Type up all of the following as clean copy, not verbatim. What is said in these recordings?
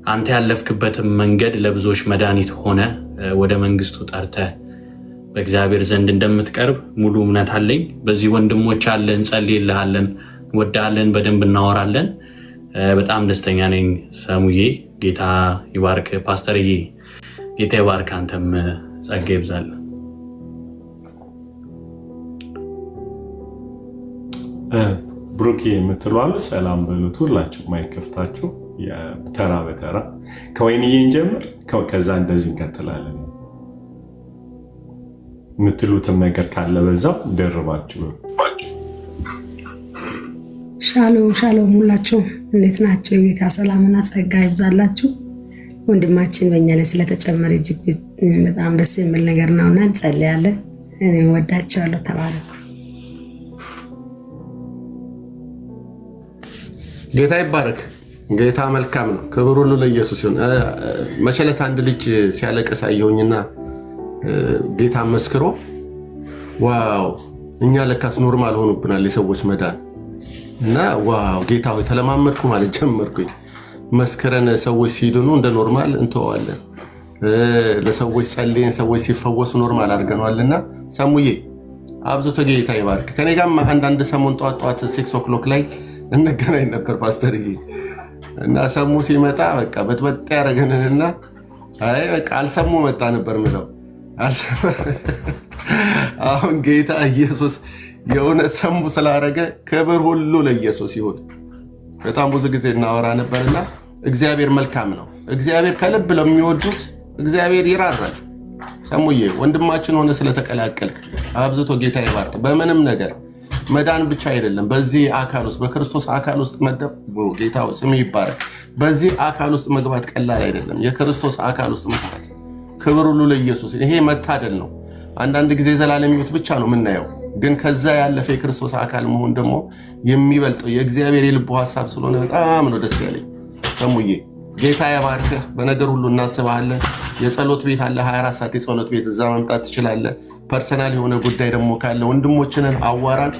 አንተ ያለፍክበትም መንገድ ለብዙዎች መድኃኒት ሆነ ወደ መንግስቱ ጠርተህ በእግዚአብሔር ዘንድ እንደምትቀርብ ሙሉ እምነት አለኝ። በዚህ ወንድሞች አለን፣ እንጸልይልሃለን፣ እንወድሃለን፣ በደንብ እናወራለን። በጣም ደስተኛ ነኝ ሰሙዬ። ጌታ ይባርክ። ፓስተርዬ ጌታ ይባርክ። አንተም ጸጋ ይብዛል። ብሩኬ የምትሏሉ ሰላም በሉት ሁላችሁ ማይከፍታችሁ ተራ በተራ ከወይንዬን ጀምር፣ ከዛ እንደዚህ እንቀጥላለን። የምትሉትም ነገር ካለ በዛው ደርባችሁ። ሻሎም ሻሎም፣ ሁላችሁ እንዴት ናቸው? የጌታ ሰላምና ጸጋ ይብዛላችሁ። ወንድማችን በእኛ ላይ ስለተጨመረ እጅግ በጣም ደስ የሚል ነገር ነውና እንጸልያለን። እኔ ወዳቸዋለሁ። ተባረኩ። ጌታ ይባረክ። ጌታ መልካም ነው። ክብር ሁሉ ለኢየሱስ ይሁን። መቸለት አንድ ልጅ ሲያለቅስ አየሁኝና ጌታ መስክሮ ዋው እኛ ለካስ ኖርማል ሆኖብናል የሰዎች መዳን እና ዋው ጌታ ሆይ ተለማመድኩ ማለት ጀመርኩኝ። መስክረን ሰዎች ሲድኑ እንደ ኖርማል እንተዋለን። ለሰዎች ጸልየን ሰዎች ሲፈወሱ ኖርማል አድርገናልና ሰሙዬ አብዙቶ ጌታ ይባርክ። ከኔ ጋር አንዳንድ ሰሞን ጧት 6 o'clock ላይ እንገናኝ ነበር ፓስተርዬ እና ሰሙ ሲመጣ በቃ በጥበጥ ያረገንና አይ በቃ አልሰሙ መጣ ነበር ምለው አሁን ጌታ ኢየሱስ የእውነት ሰሙ ስላረገ ክብር ሁሉ ለኢየሱስ ይሁን። በጣም ብዙ ጊዜ እናወራ ነበርና እግዚአብሔር መልካም ነው። እግዚአብሔር ከልብ ለሚወዱት እግዚአብሔር ይራራል። ሰሙዬ ወንድማችን ሆነ ስለተቀላቀልክ አብዝቶ ጌታ ይባርክ። በምንም ነገር መዳን ብቻ አይደለም፣ በዚህ አካል ውስጥ በክርስቶስ አካል ውስጥ መደብ ጌታ ስም ይባረክ። በዚህ አካል ውስጥ መግባት ቀላል አይደለም። የክርስቶስ አካል ውስጥ መግባት ክብር ሁሉ ለኢየሱስ። ይሄ መታደል ነው። አንዳንድ ጊዜ ዘላለም ሕይወት ብቻ ነው የምናየው፣ ግን ከዛ ያለፈ የክርስቶስ አካል መሆን ደግሞ የሚበልጠው የእግዚአብሔር የልቡ ሐሳብ ስለሆነ በጣም ነው ደስ ያለኝ። ሰሙዬ ጌታ ያባርክህ። በነገር ሁሉ እናስባለን። የጸሎት ቤት አለ፣ 24 ሰዓት የጸሎት ቤት፣ እዛ መምጣት ትችላለህ። ፐርሰናል የሆነ ጉዳይ ደግሞ ካለ ወንድሞችንን አዋራን።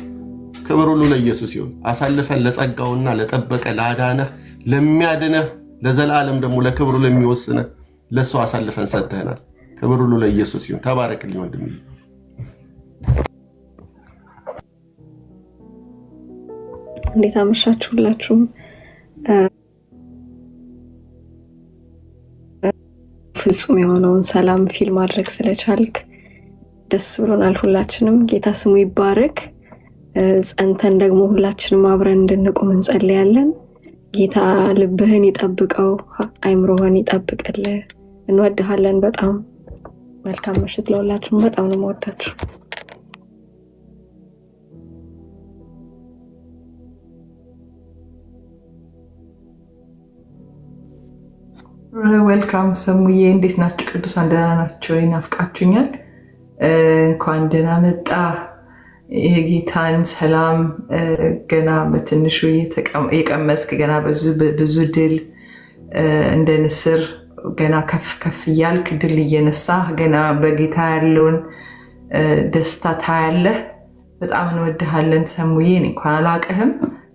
ክብር ሁሉ ለኢየሱስ ይሁን። አሳልፈን ለጸጋውና ለጠበቀ ለአዳነህ ለሚያድነህ ለዘላለም ደግሞ ለክብሩ ለሚወስነህ ለሱ አሳልፈን ሰጥተናል። ክብር ሁሉ ለኢየሱስ ይሁን። ተባረክልኝ ወንድሜ። እንዴት አመሻችሁ ሁላችሁም። ፍጹም የሆነውን ሰላም ፊል ማድረግ ስለቻልክ ደስ ብሎናል ሁላችንም። ጌታ ስሙ ይባረክ። ጸንተን ደግሞ ሁላችንም አብረን እንድንቆም እንጸልያለን። ጌታ ልብህን ይጠብቀው፣ አይምሮህን ይጠብቅልህ። እንወድሃለን በጣም። መልካም ምሽት ለሁላችሁም። በጣም ነው የምወዳችሁ። ዌልካም ሰሙዬ፣ እንዴት ናችሁ? ቅዱሳን ደህና ናቸው? ይናፍቃችሁኛል። እንኳን ደህና መጣ። የጌታን ሰላም ገና በትንሹ የቀመስክ ገና ብዙ ድል እንደ ንስር ገና ከፍ ከፍ እያልክ ድል እየነሳ ገና በጌታ ያለውን ደስታ ታያለህ። በጣም እንወድሃለን ሰሙዬ። እኔ እንኳን አላውቅህም፣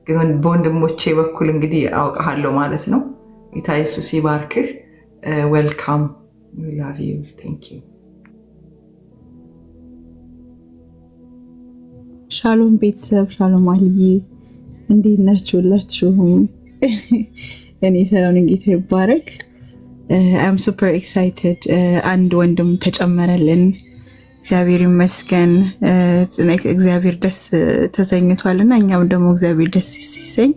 ግን በወንድሞቼ በኩል እንግዲህ አውቅሃለሁ ማለት ነው። ጌታ ኢየሱስ ይባርክህ። ዌልካም ዊ ላቭ ዩ ቴንክ ዩ። ሻሎም ቤተሰብ፣ ሻሎም አልዬ፣ እንዴት ናችሁ ሁላችሁም? እኔ ሰላም ነኝ። ጌታ ይባረክ። አም ሱፐር ኤክሳይትድ። አንድ ወንድም ተጨመረልን። እግዚአብሔር ይመስገን። እግዚአብሔር ደስ ተሰኝቷልና እኛም ደግሞ እግዚአብሔር ደስ ሲሰኝ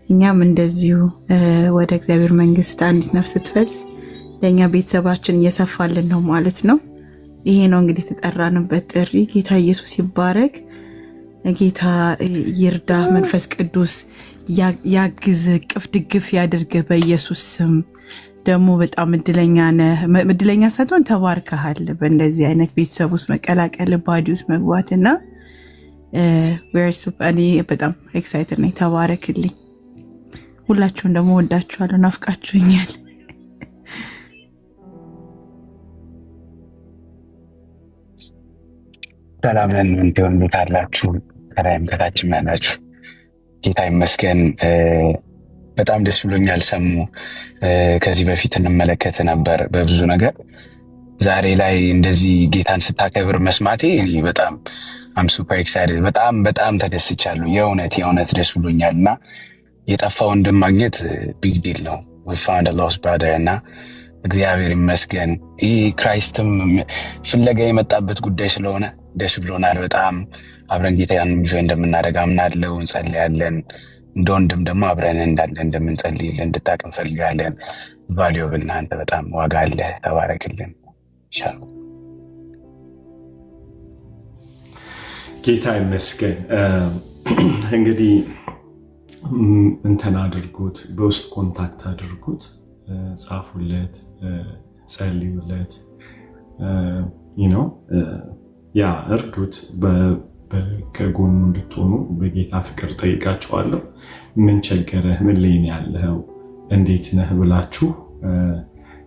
እኛም እንደዚሁ ወደ እግዚአብሔር መንግስት አንዲት ነፍስ ስትፈልስ ለእኛ ቤተሰባችን እየሰፋልን ነው ማለት ነው። ይሄ ነው እንግዲህ የተጠራንበት ጥሪ። ጌታ ኢየሱስ ይባረክ። ጌታ ይርዳ። መንፈስ ቅዱስ ያግዝ፣ ቅፍ ድግፍ ያድርግ በኢየሱስ ስም። ደግሞ በጣም እድለኛ ነህ። እድለኛ ሳትሆን ተባርከሃል። በእንደዚህ አይነት ቤተሰብ ውስጥ መቀላቀል፣ ባዲ ውስጥ መግባትና እኔ በጣም ኤክሳይትድ ነኝ። ተባረክልኝ። ሁላችሁም ደግሞ ወዳችኋለሁ፣ ናፍቃችሁኛል። ሰላም ነን። እንዴት አላችሁ? ከላይም ከታችም ያላችሁ ጌታ ይመስገን። በጣም ደስ ብሎኛል። ሰሙ ከዚህ በፊት እንመለከት ነበር በብዙ ነገር። ዛሬ ላይ እንደዚህ ጌታን ስታከብር መስማቴ እኔ በጣም አም ሱፐር ኤክሳይትድ በጣም ተደስቻለሁ። የእውነት ደስ ብሎኛል እና የጠፋ ወንድም ማግኘት ቢግ ዲል ነው። we found a lost brother እና እግዚአብሔር ይመስገን። ይህ ክራይስትም ፍለጋ የመጣበት ጉዳይ ስለሆነ ደስ ብሎናል በጣም። አብረን ጌታን ይዘን እንደምናደርግ አምናለሁ፣ እንጸልያለን። እንደ ወንድም ደግሞ አብረን እንዳለን እንደምንጸልይልን እንድታቅ እንፈልጋለን። ቫልዩብል ነህ አንተ፣ በጣም ዋጋ አለህ። ተባረክልን። ሻሎ ጌታ ይመስገን። እንግዲህ እንትን አድርጉት፣ በውስጥ ኮንታክት አድርጉት፣ ጻፉለት፣ ጸልዩለት፣ ያ እርዱት። ከጎኑ እንድትሆኑ በጌታ ፍቅር ጠይቃችኋለሁ። ምን ቸገረህ? ምን ላይ ነው ያለኸው? እንዴት ነህ ብላችሁ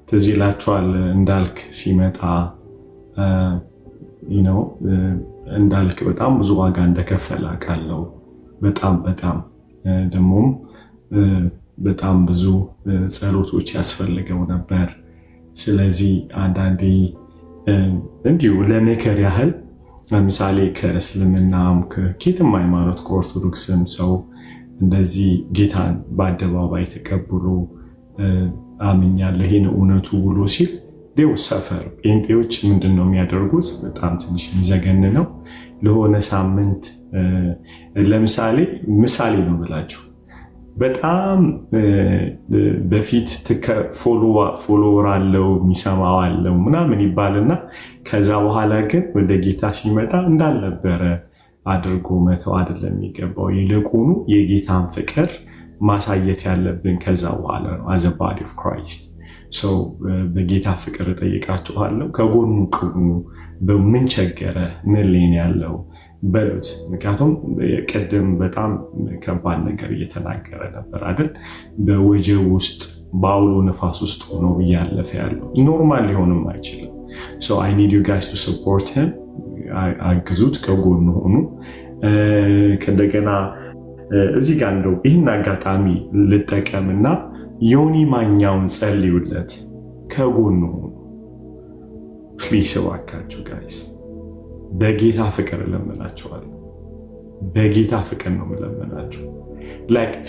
ትዝ ይላችኋል። እንዳልክ ሲመጣ እንዳልክ በጣም ብዙ ዋጋ እንደከፈለ አውቃለሁ። በጣም ደግሞም በጣም ብዙ ጸሎቶች ያስፈልገው ነበር። ስለዚህ አንዳንዴ እንዲሁ ለምክር ያህል ለምሳሌ ከእስልምናም ከኬትም ሃይማኖት ከኦርቶዶክስም ሰው እንደዚህ ጌታን በአደባባይ ተቀብሎ አምኛለሁ ይሄን እውነቱ ብሎ ሲል ዴው ሰፈር ጴንጤዎች ምንድን ነው የሚያደርጉት? በጣም ትንሽ የሚዘገን ነው። ለሆነ ሳምንት ምሳሌ ነው ብላችሁ በጣም በፊት ፎሎወር አለው የሚሰማው አለው ምናምን ይባልና ከዛ በኋላ ግን ወደ ጌታ ሲመጣ እንዳልነበረ አድርጎ መተው አይደለም የሚገባው። ይልቁኑ የጌታን ፍቅር ማሳየት ያለብን ከዛ በኋላ ነው። as a body of Christ so በጌታ ፍቅር እጠይቃችኋለሁ፣ ከጎኑ ቅሙ። በምን ቸገረ? ምን ላይ ያለው በሉት። ምክንያቱም ቅድም በጣም ከባድ ነገር እየተናገረ ነበር አይደል? በወጀብ ውስጥ በአውሎ ነፋስ ውስጥ ሆኖ እያለፈ ያለው ኖርማል ሊሆንም አይችልም። so I need you guys to support him። አግዙት፣ ከጎኑ ሆኑ። ከእንደገና እዚህ ጋር እንደው ይህን አጋጣሚ ልጠቀምና ዮኒ ማኛውን ጸልዩለት፣ ከጎኑ ሆኑ ፕሊስ። እባካችሁ ጋይስ በጌታ ፍቅር እለምናችኋለሁ። በጌታ ፍቅር ነው እለምናችሁ።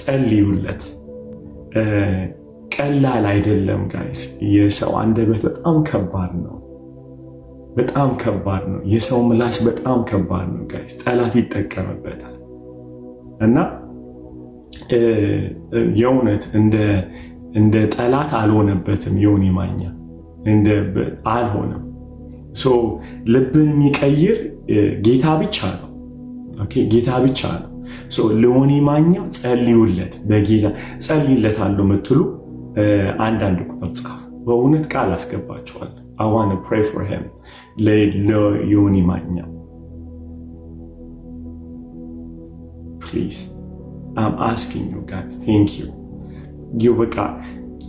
ጸልዩለት። ቀላል አይደለም ጋይስ። የሰው አንደበት በጣም ከባድ ነው። የሰው ምላስ በጣም ከባድ ነው ጋይስ። ጠላት ይጠቀምበታል እና የእውነት እንደ ጠላት አልሆነበትም። ዮኒ ማኛ አልሆነም። ልብን የሚቀይር ጌታ ብቻ ነው። ጌታ ብቻ ነው። ለዮኒ ማኛ ጸልዩለት። በጌታ ጸልይለታለሁ የምትሉ አንዳንድ ቁጥር ጻፉ። በእውነት ቃል አስገባችኋል። I want to pray for him። ለዮኒ ማኛ please I'm asking you guys, thank you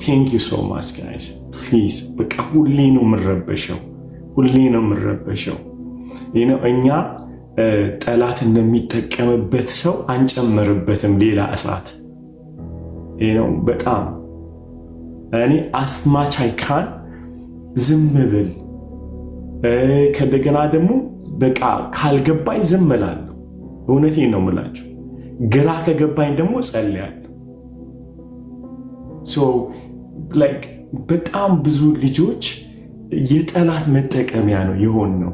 thank you so much guys, please ሁሌ ነው የምረበሸው። እኛ ጠላት እንደሚጠቀምበት ሰው አንጨምርበትም ሌላ እሳት። በጣም እኔ አስማች አይካን ዝም ብል ከደገና ደግሞ ካልገባኝ ዝም እላለሁ። እውነቴን ነው የምላችሁ። ግራ ከገባኝ ደግሞ ጸልያለሁ። በጣም ብዙ ልጆች የጠላት መጠቀሚያ ነው የሆን ነው።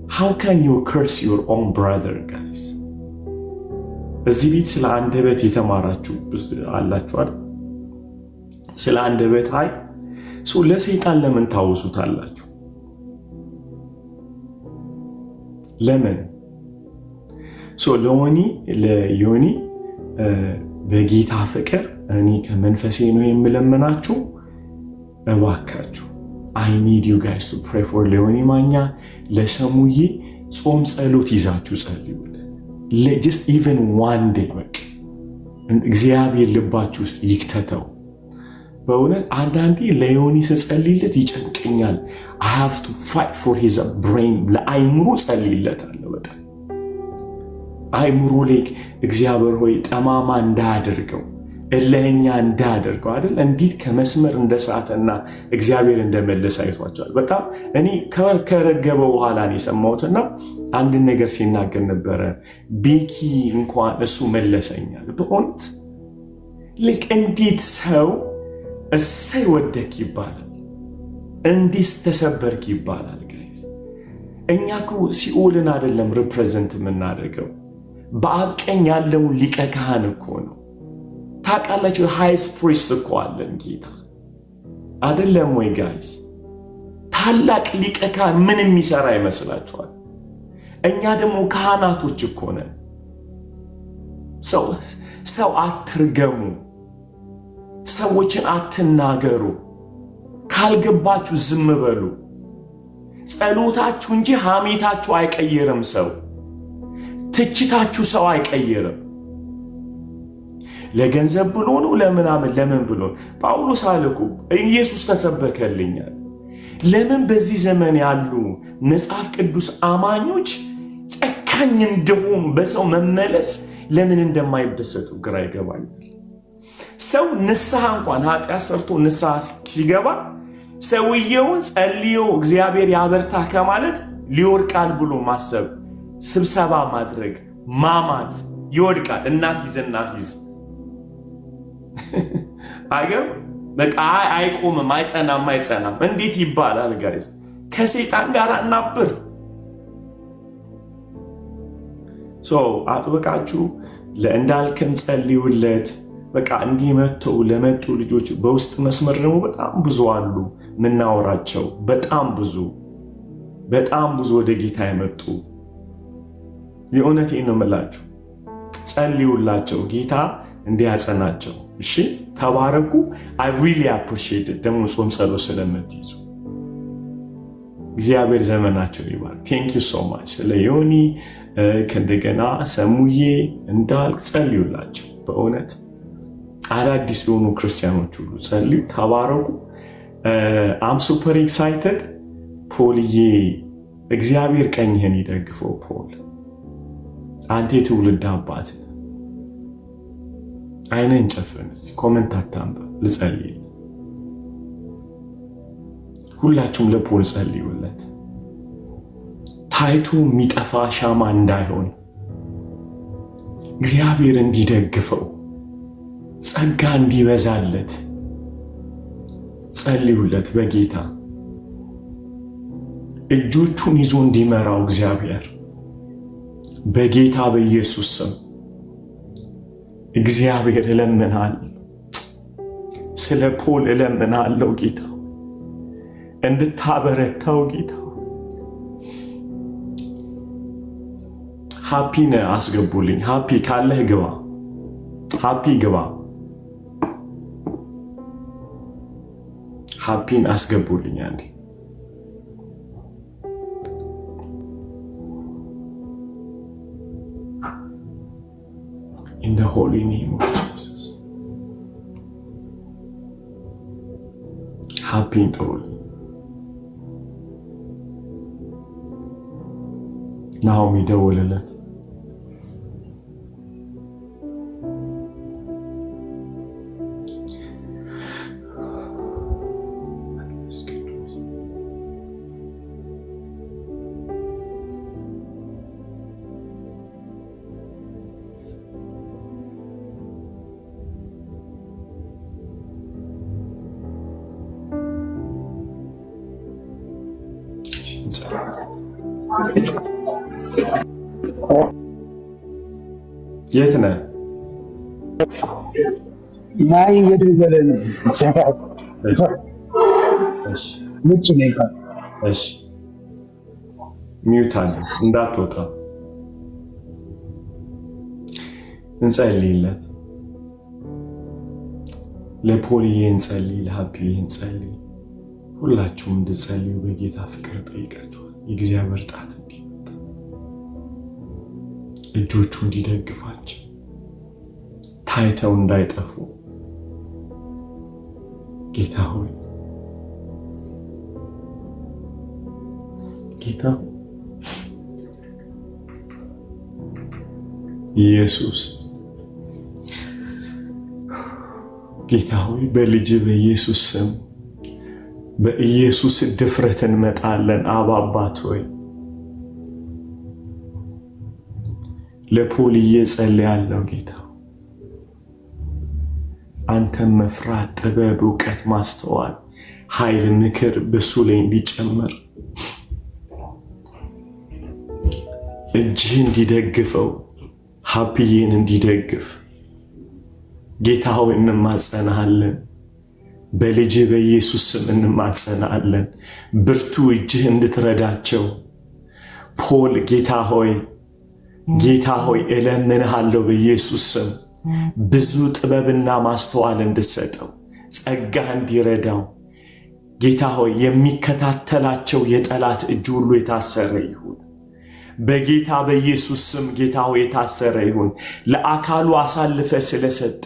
how can you curse your own brother guys? እዚህ ቤት ስለ አንደበት የተማራችሁ አላችሁ አይደል? ስለ አንደበት ለሰይጣን ለምን ታውሱታላችሁ? ለምን? ለዮኒ በጌታ ፍቅር እኔ ከመንፈሴ ነው የምለምናችሁ። እባካችሁ I need you guys to pray for ዮኒ ማኛ። ለሰሙዬ ጾም ጸሎት ይዛችሁ ጸልዩለት። just even one day እግዚአብሔር ልባችሁ ውስጥ ይክተተው። በእውነት አንዳንዴ ለዮኒ ስጸልይለት ይጨንቀኛል። I have to fight for his brain። ለአይምሮ ጸልይለታለሁ። በጣም አይምሮ ላይ እግዚአብሔር ሆይ ጠማማ እንዳያደርገው፣ እልህኛ እንዳያደርገው አይደል? እንዴት ከመስመር እንደሳተና እግዚአብሔር እንደመለሰ አይቷቸዋል። በጣም እኔ ከረገበ በኋላ ነው የሰማሁትና አንድ ነገር ሲናገር ነበረ። ቤኪ እንኳን እሱ መለሰኛል። በእውነት ልክ እንዴት ሰው እሰይ ወደክ ይባላል፣ እንዴት ተሰበርክ ይባላል። ጋይዝ እኛ እኮ ሲኦልን አይደለም ሪፕሬዘንት የምናደርገው፣ በአብ ቀኝ ያለውን ሊቀ ካህን እኮ ነው። ታውቃላችሁ ሃይስት ፕሪስት እኮ አለን ጌታ አይደለም ወይ ጋይዝ? ታላቅ ሊቀ ካህን ምን የሚሰራ ይመስላችኋል? እኛ ደግሞ ካህናቶች እኮ ነን። ሰው አትርገሙ፣ ሰዎችን አትናገሩ፣ ካልገባችሁ ዝም በሉ። ጸሎታችሁ እንጂ ሐሜታችሁ አይቀይርም። ሰው ትችታችሁ ሰው አይቀይርም። ለገንዘብ ብሎ ነው ለምናምን ለምን ብሎ ጳውሎስ አልኩ ኢየሱስ ተሰበከልኛል። ለምን በዚህ ዘመን ያሉ መጽሐፍ ቅዱስ አማኞች ጨካኝ እንደሆኑ በሰው መመለስ ለምን እንደማይደሰቱ ግራ ይገባኛል። ሰው ንስሐ እንኳን ኃጢአት ሰርቶ ንስሐ ሲገባ ሰውየውን ጸልዮ እግዚአብሔር ያበርታ ከማለት ሊወድቃል ብሎ ማሰብ፣ ስብሰባ ማድረግ፣ ማማት ይወድቃል። እናሲዝ አገር በቃ አይቆምም፣ አይጸናም። እንዴት ይባላል ጋይስ? ከሰይጣን ጋር እናብር። አጥብቃችሁ ለእንዳልክም ጸልዩለት። በቃ እንዲህ መጥተው ለመጡ ልጆች በውስጥ መስመር ደግሞ በጣም ብዙ አሉ ምናወራቸው፣ በጣም ብዙ ወደ ጌታ የመጡ የእውነቴን ነው የምላችሁ። ጸልዩላቸው፣ ጌታ እንዲያጸናቸው። እሺ ተባረኩ። I really appreciate it ደግሞ ጾም ጸሎት ስለምትይዙ እግዚአብሔር ዘመናቸው ይባርክ። Thank you so much። ለዮኒ ከእንደገና ሰሙዬ እንዳልክ ጸልዩላቸው። በእውነት አዳዲስ የሆኑ ክርስቲያኖች ሁሉ ጸልዩ፣ ተባረኩ። I'm super excited። ፖልዬ እግዚአብሔር ቀኝህን ይደግፈው። ፖል አንተ የትውልድ አባት አይነን ጨፍን። ኮሜንት አታንብብ፣ ልጸልይ። ሁላችሁም ለፖል ጸልዩለት። ታይቶ የሚጠፋ ሻማ እንዳይሆን እግዚአብሔር እንዲደግፈው ጸጋ እንዲበዛለት ጸልዩለት። በጌታ እጆቹን ይዞ እንዲመራው እግዚአብሔር በጌታ በኢየሱስ ስም እግዚአብሔር እለምናለሁ። ስለ ፖል እለምናለሁ ጌታ እንድታበረታው ጌታ። ሃፒን አስገቡልኝ። ሃፒ ካለህ ግባ። ሃፒ ግባ። ሃፒን አስገቡልኝ አንዴ። In the holy name of Jesus. Happy Tol. Naomi ደወለለት። የት ነህ? ናይ እየደወለ ነው። እሺ ውጭ ነኝ። እሺ ሚውት አለ እንዳትወጣ። እንጸልይለት። ለፖልዬ እንጸልይ፣ ለሃፒዬ እንጸልይ። ሁላችሁም እንድጸልዩ በጌታ ፍቅር ጠይቃችኋል። የእግዚአብሔር ጣት እንዲመጣ እጆቹ እንዲደግፋቸው ታይተው እንዳይጠፉ ጌታ ሆይ ጌታ ኢየሱስ ጌታ ሆይ በልጅ በኢየሱስ ስም በኢየሱስ ድፍረት እንመጣለን። አባት ሆይ ለፖልዬ ጸልያለሁ። ጌታ አንተን መፍራት፣ ጥበብ፣ ዕውቀት፣ ማስተዋል፣ ኃይል፣ ምክር በሱ ላይ እንዲጨመር እጅህ እንዲደግፈው ሀፒዬን እንዲደግፍ ጌታ ሆይ እንማጸናለን። በልጅ በኢየሱስ ስም እንማጸናለን። ብርቱ እጅህ እንድትረዳቸው ፖል ጌታ ሆይ እለምንሃለሁ በኢየሱስ ስም ብዙ ጥበብና ማስተዋል እንድትሰጠው ጸጋ እንዲረዳው ጌታ ሆይ የሚከታተላቸው የጠላት እጅ ሁሉ የታሰረ ይሁን በጌታ በኢየሱስ ስም። ጌታ ሆይ የታሰረ ይሁን። ለአካሉ አሳልፈ ስለሰጠ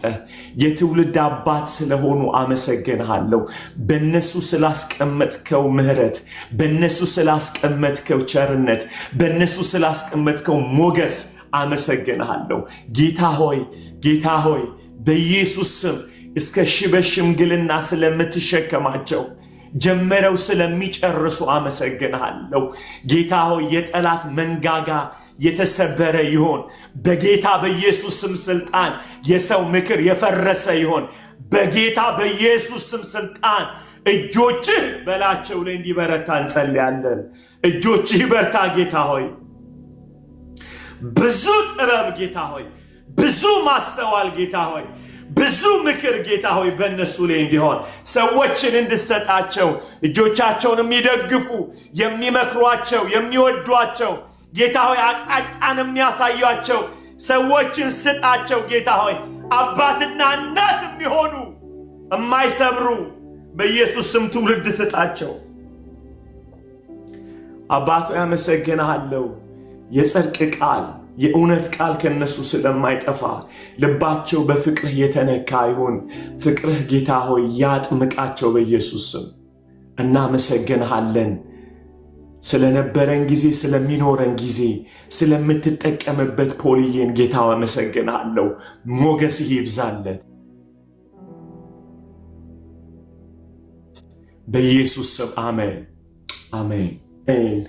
የትውልድ አባት ስለሆኑ አመሰግንሃለሁ። በእነሱ ስላስቀመጥከው ምሕረት፣ በእነሱ ስላስቀመጥከው ቸርነት፣ በእነሱ ስላስቀመጥከው ሞገስ አመሰግንሃለሁ። ጌታ ሆይ በኢየሱስ ስም እስከ ሽምግልና ስለምትሸከማቸው ጀመረው ስለሚጨርሱ አመሰግንሃለሁ። ጌታ ሆይ የጠላት መንጋጋ የተሰበረ ይሆን በጌታ በኢየሱስ ስም ስልጣን። የሰው ምክር የፈረሰ ይሆን በጌታ በኢየሱስ ስም ስልጣን። እጆችህ በላቸው ላይ እንዲበረታ እንጸልያለን። እጆችህ ይበርታ ጌታ ሆይ። ብዙ ጥበብ ጌታ ሆይ፣ ብዙ ማስተዋል ጌታ ሆይ፣ ብዙ ምክር ጌታ ሆይ በእነሱ ላይ እንዲሆን ሰዎችን እንድሰጣቸው እጆቻቸውን የሚደግፉ የሚመክሯቸው የሚወዷቸው ጌታ ሆይ አቅጣጫን የሚያሳያቸው ሰዎችን ስጣቸው ጌታ ሆይ። አባትና እናት የሚሆኑ የማይሰብሩ በኢየሱስ ስም ትውልድ ስጣቸው። አባቶ ያመሰግንሃለሁ። የጽድቅ ቃል የእውነት ቃል ከነሱ ስለማይጠፋ ልባቸው በፍቅርህ የተነካ ይሁን። ፍቅርህ ጌታ ሆይ ያጥምቃቸው በኢየሱስ ስም። እናመሰግንሃለን ስለነበረን ጊዜ፣ ስለሚኖረን ጊዜ፣ ስለምትጠቀምበት ፖልዬን ጌታ አመሰግንሃለሁ። ሞገስህ ይብዛለት በኢየሱስ ስም። አሜን አሜን። Amen,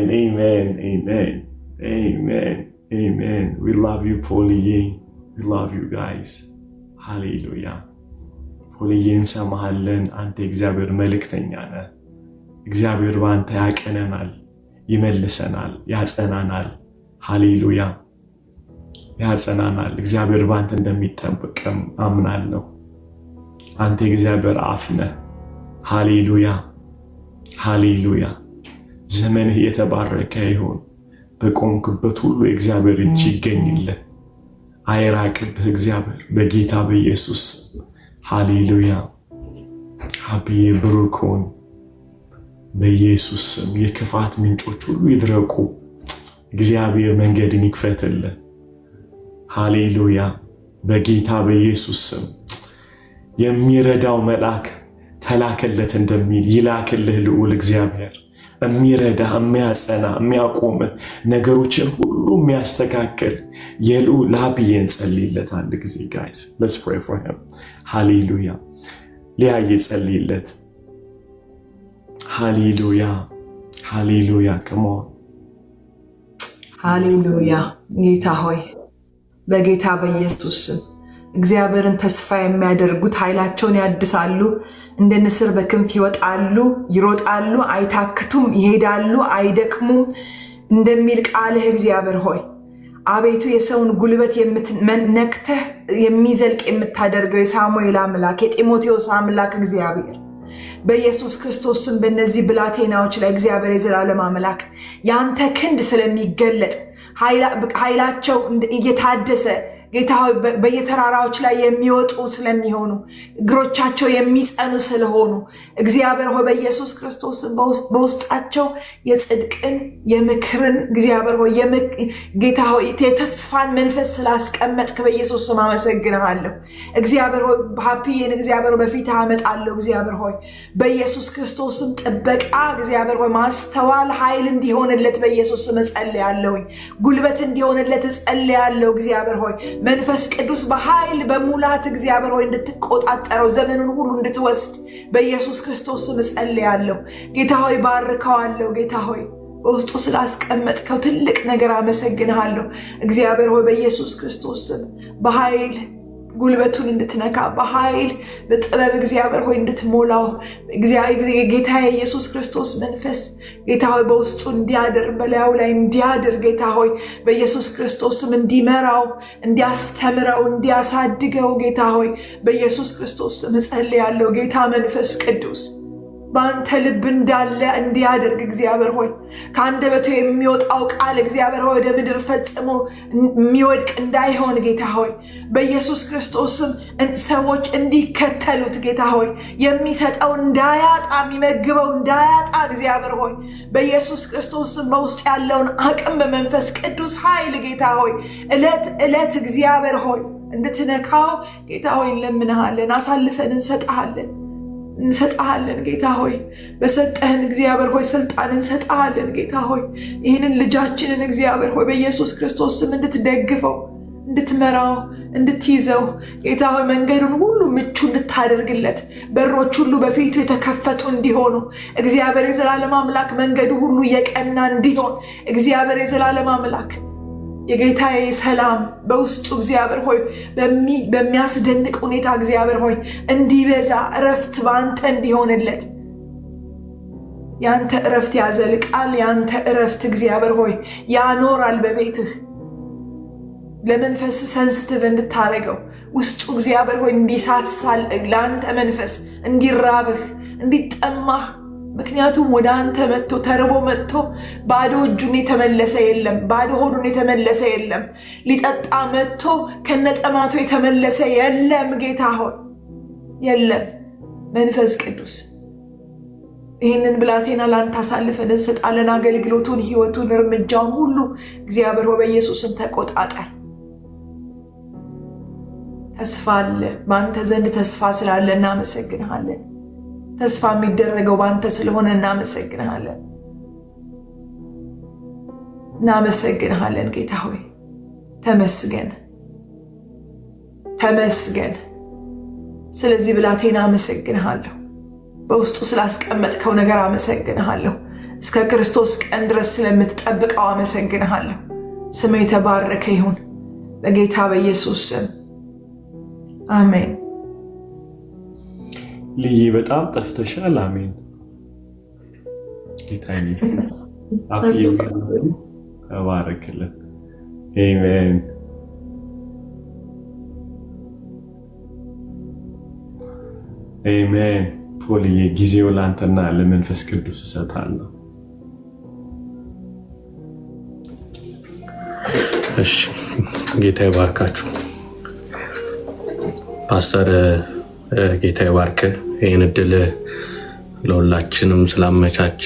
amen, amen, amen, amen. We love you, Paulie. We love you guys. Hallelujah. Paulie እንሰማሃለን። አንተ እግዚአብሔር መልእክተኛ ነህ። እግዚአብሔር ባንተ ያቀነናል፣ ይመልሰናል፣ ያጸናናል። ሃሌሉያ ያጸናናል። እግዚአብሔር ባንተ እንደሚጠብቅም አምናለሁ። አንተ እግዚአብሔር አፍ ነህ። ሃሌሉያ ሃሌሉያ። ዘመንህ የተባረከ ይሁን። በቆምክበት ሁሉ የእግዚአብሔር እጅ ይገኝልህ፣ አይራቅብህ እግዚአብሔር በጌታ በኢየሱስ ሃሌሉያ። ሀብዬ ብሩክ ሁን በኢየሱስ ስም። የክፋት ምንጮች ሁሉ ይድረቁ፣ እግዚአብሔር መንገድን ይክፈትልህ። ሃሌሉያ በጌታ በኢየሱስ ስም። የሚረዳው መልአክ ተላከለት እንደሚል ይላክልህ ልዑል እግዚአብሔር። የሚረዳ የሚያጸና የሚያቆም ነገሮችን ሁሉ የሚያስተካክል የልዑል ሀብዬ እንጸልይለት አንድ ጊዜ ጋይስ። let's pray for him. ሃሌሉያ ሊያየ ጸልይለት። ሃሌሉያ ሃሌሉያ come on ሃሌሉያ። ጌታ ሆይ በጌታ በኢየሱስ ስም እግዚአብሔርን ተስፋ የሚያደርጉት ኃይላቸውን ያድሳሉ፣ እንደ ንስር በክንፍ ይወጣሉ፣ ይሮጣሉ፣ አይታክቱም፣ ይሄዳሉ፣ አይደክሙም እንደሚል ቃልህ እግዚአብሔር ሆይ አቤቱ የሰውን ጉልበት ነክተህ የሚዘልቅ የምታደርገው የሳሙኤል አምላክ የጢሞቴዎስ አምላክ እግዚአብሔር በኢየሱስ ክርስቶስ ስም በእነዚህ ብላቴናዎች ላይ እግዚአብሔር የዘላለም አምላክ ያንተ ክንድ ስለሚገለጥ ኃይላቸው እየታደሰ ጌታ ሆይ በየተራራዎች ላይ የሚወጡ ስለሚሆኑ እግሮቻቸው የሚጸኑ ስለሆኑ እግዚአብሔር ሆይ በኢየሱስ ክርስቶስ በውስጣቸው የጽድቅን የምክርን እግዚአብሔር ሆይ ጌታ ሆይ የተስፋን መንፈስ ስላስቀመጥክ በኢየሱስ ስም አመሰግንሃለሁ። እግዚአብሔር ሆይ ሀፒዬን እግዚአብሔር በፊት አመጣለሁ። እግዚአብሔር ሆይ በኢየሱስ ክርስቶስ ስም ጥበቃ እግዚአብሔር ሆይ ማስተዋል ኃይል እንዲሆንለት በኢየሱስ ስም ጸልያለሁ። ጉልበት እንዲሆንለት ጸልያለሁ። እግዚአብሔር ሆይ መንፈስ ቅዱስ በኃይል በሙላት እግዚአብሔር ሆይ እንድትቆጣጠረው ዘመኑን ሁሉ እንድትወስድ በኢየሱስ ክርስቶስ ስም ጸልያለሁ። ጌታ ሆይ ባርከዋለሁ። ጌታ ሆይ በውስጡ ስላስቀመጥከው ትልቅ ነገር አመሰግንሃለሁ። እግዚአብሔር ሆይ በኢየሱስ ክርስቶስ ስም በኃይል ጉልበቱን እንድትነካ በኃይል በጥበብ እግዚአብሔር ሆይ እንድትሞላው ጌታ ኢየሱስ ክርስቶስ መንፈስ ጌታ ሆይ በውስጡ እንዲያድር በላዩ ላይ እንዲያድር ጌታ ሆይ በኢየሱስ ክርስቶስ ስም እንዲመራው እንዲያስተምረው እንዲያሳድገው ጌታ ሆይ በኢየሱስ ክርስቶስ ስም ጸልያለሁ። ጌታ መንፈስ ቅዱስ በአንተ ልብ እንዳለ እንዲያደርግ እግዚአብሔር ሆይ ከአንደበቱ የሚወጣው ቃል እግዚአብሔር ሆይ ወደ ምድር ፈጽሞ የሚወድቅ እንዳይሆን ጌታ ሆይ በኢየሱስ ክርስቶስ ስም ሰዎች እንዲከተሉት ጌታ ሆይ የሚሰጠው እንዳያጣ የሚመግበው እንዳያጣ እግዚአብሔር ሆይ በኢየሱስ ክርስቶስ ስም በውስጥ ያለውን አቅም በመንፈስ ቅዱስ ኃይል ጌታ ሆይ ዕለት እግዚአብሔር ሆይ እንድትነካው ጌታ ሆይ እንለምንሃለን። አሳልፈን እንሰጣለን ጌታ ሆይ በሰጠህን እግዚአብሔር ሆይ ስልጣን እንሰጣለን ጌታ ሆይ ይህንን ልጃችንን እግዚአብሔር ሆይ በኢየሱስ ክርስቶስ ስም እንድትደግፈው እንድትመራው እንድትይዘው ጌታ ሆይ መንገዱን ሁሉ ምቹ እንድታደርግለት በሮች ሁሉ በፊቱ የተከፈቱ እንዲሆኑ እግዚአብሔር የዘላለም አምላክ መንገዱ ሁሉ የቀና እንዲሆን እግዚአብሔር የዘላለም አምላክ የጌታዬ ሰላም በውስጡ እግዚአብሔር ሆይ በሚያስደንቅ ሁኔታ እግዚአብሔር ሆይ እንዲበዛ እረፍት በአንተ እንዲሆንለት ያንተ እረፍት ያዘልቃል። ያንተ እረፍት እግዚአብሔር ሆይ ያኖራል በቤትህ ለመንፈስ ሰንሲቲቭ እንድታረገው ውስጡ እግዚአብሔር ሆይ እንዲሳሳል ለአንተ መንፈስ እንዲራብህ እንዲጠማህ ምክንያቱም ወደ አንተ መጥቶ ተርቦ መጥቶ ባዶ እጁን የተመለሰ የለም፣ ባዶ ሆዱን የተመለሰ የለም። ሊጠጣ መጥቶ ከነጠማቱ የተመለሰ የለም። ጌታ ሆይ የለም። መንፈስ ቅዱስ ይህንን ብላቴና ላንተ አሳልፈን እንሰጣለን። አገልግሎቱን፣ ህይወቱን፣ እርምጃውን ሁሉ እግዚአብሔር ሆይ በኢየሱስም ተቆጣጠር። ተስፋ አለ፣ በአንተ ዘንድ ተስፋ ስላለ እናመሰግንሃለን። ተስፋ የሚደረገው በአንተ ስለሆነ እናመሰግንሃለን ጌታ ሆይ ተመስገን። ስለዚህ ብላቴና አመሰግንሃለሁ። በውስጡ ስላስቀመጥከው ነገር አመሰግንሃለሁ። እስከ ክርስቶስ ቀን ድረስ ስለምትጠብቀው አመሰግንሃለሁ። ስም የተባረከ ይሁን በጌታ በኢየሱስ ስም አሜን። ልዬ በጣም ጠፍተሻል። አሜን። ጌታ ተባረክልን። አሜን አሜን። ፖልዬ ጊዜው ላንተና ለመንፈስ ቅዱስ እሰጣለሁ። እሺ ጌታ ይባርካችሁ። ፓስተር ጌታ ይባርክ። ይህን እድል ለሁላችንም ስላመቻቸ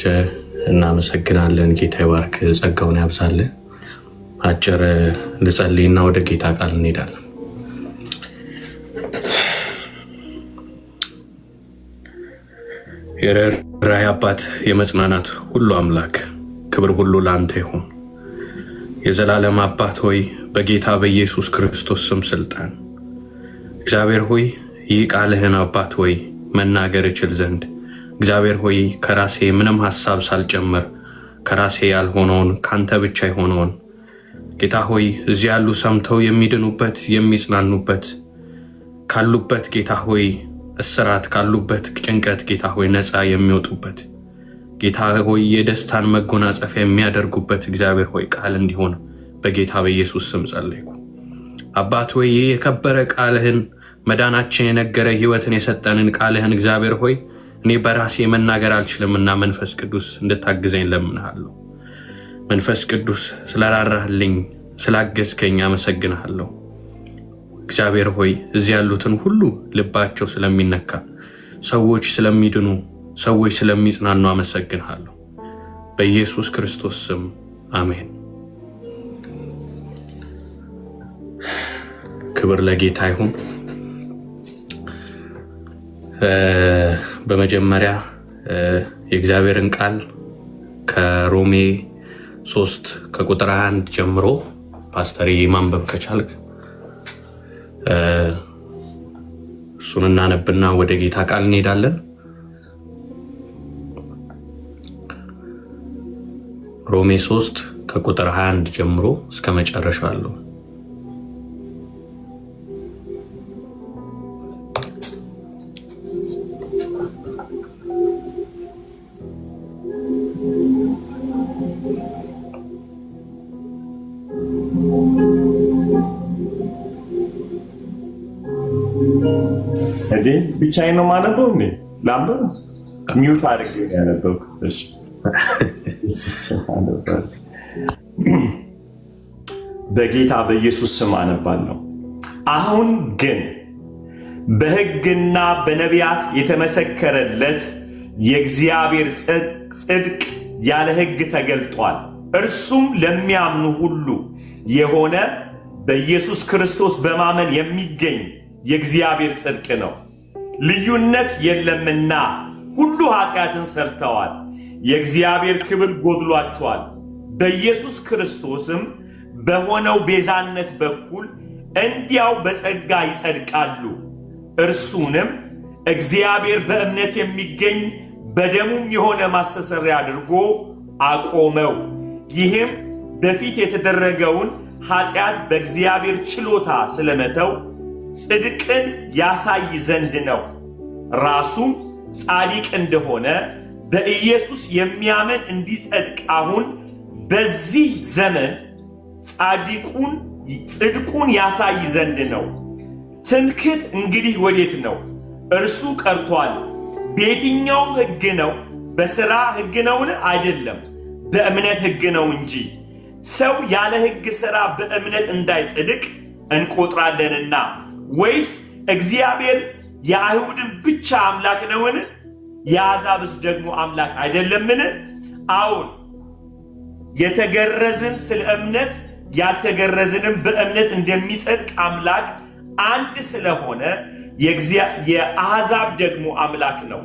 እናመሰግናለን። ጌታ ይባርክ፣ ጸጋውን ያብዛልን። አጭር ልጸልይና ወደ ጌታ ቃል እንሄዳለን። የርኅራኄ አባት፣ የመጽናናት ሁሉ አምላክ ክብር ሁሉ ለአንተ ይሁን። የዘላለም አባት ሆይ በጌታ በኢየሱስ ክርስቶስ ስም ስልጣን እግዚአብሔር ሆይ ይህ ቃልህን አባት ሆይ መናገር እችል ዘንድ እግዚአብሔር ሆይ ከራሴ ምንም ሐሳብ ሳልጨምር ከራሴ ያልሆነውን ካንተ ብቻ የሆነውን ጌታ ሆይ እዚህ ያሉ ሰምተው የሚድኑበት የሚጽናኑበት ካሉበት ጌታ ሆይ እስራት ካሉበት ጭንቀት ጌታ ሆይ ነፃ የሚወጡበት ጌታ ሆይ የደስታን መጎናጸፊያ የሚያደርጉበት እግዚአብሔር ሆይ ቃል እንዲሆን በጌታ በኢየሱስ ስም ጸለይኩ። አባት ሆይ የከበረ ቃልህን መዳናችን የነገረ ህይወትን የሰጠንን ቃልህን እግዚአብሔር ሆይ እኔ በራሴ መናገር አልችልምና መንፈስ ቅዱስ እንድታግዘኝ ለምንሃለሁ። መንፈስ ቅዱስ ስለራራህልኝ ስላገዝከኝ አመሰግንሃለሁ። እግዚአብሔር ሆይ እዚህ ያሉትን ሁሉ ልባቸው ስለሚነካ ሰዎች ስለሚድኑ ሰዎች ስለሚጽናኑ አመሰግንሃለሁ። በኢየሱስ ክርስቶስ ስም አሜን። ክብር ለጌታ ይሁን። በመጀመሪያ የእግዚአብሔርን ቃል ከሮሜ 3 ከቁጥር 1 ጀምሮ ፓስተር ማንበብ ከቻልክ እሱን እናነብና ወደ ጌታ ቃል እንሄዳለን። ሮሜ 3 ከቁጥር 21 ጀምሮ እስከ መጨረሻው አለው። ብቻዬን ነው የማነበው። ላምበው ሚውት አድርጌ ያነበው። በጌታ በኢየሱስ ስም አነባለሁ። አሁን ግን በሕግና በነቢያት የተመሰከረለት የእግዚአብሔር ጽድቅ ያለ ሕግ ተገልጧል። እርሱም ለሚያምኑ ሁሉ የሆነ በኢየሱስ ክርስቶስ በማመን የሚገኝ የእግዚአብሔር ጽድቅ ነው። ልዩነት የለምና ሁሉ ኃጢአትን ሰርተዋል፣ የእግዚአብሔር ክብር ጎድሏቸዋል። በኢየሱስ ክርስቶስም በሆነው ቤዛነት በኩል እንዲያው በጸጋ ይጸድቃሉ። እርሱንም እግዚአብሔር በእምነት የሚገኝ በደሙም የሆነ ማስተሰሪያ አድርጎ አቆመው። ይህም በፊት የተደረገውን ኃጢአት በእግዚአብሔር ችሎታ ስለመተው ጽድቅን ያሳይ ዘንድ ነው። ራሱም ጻድቅ እንደሆነ በኢየሱስ የሚያምን እንዲጸድቅ አሁን በዚህ ዘመን ጽድቁን ያሳይ ዘንድ ነው። ትምክህት እንግዲህ ወዴት ነው? እርሱ ቀርቷል። በየትኛውም ሕግ ነው? በሥራ ሕግ ነውን? አይደለም፣ በእምነት ሕግ ነው እንጂ። ሰው ያለ ሕግ ሥራ በእምነት እንዳይጸድቅ እንቆጥራለንና። ወይስ እግዚአብሔር የአይሁድን ብቻ አምላክ ነውን? የአሕዛብስ ደግሞ አምላክ አይደለምን? አዎን፣ የተገረዝን ስለ እምነት ያልተገረዝንም በእምነት እንደሚጸድቅ አምላክ አንድ ስለሆነ የአሕዛብ ደግሞ አምላክ ነው።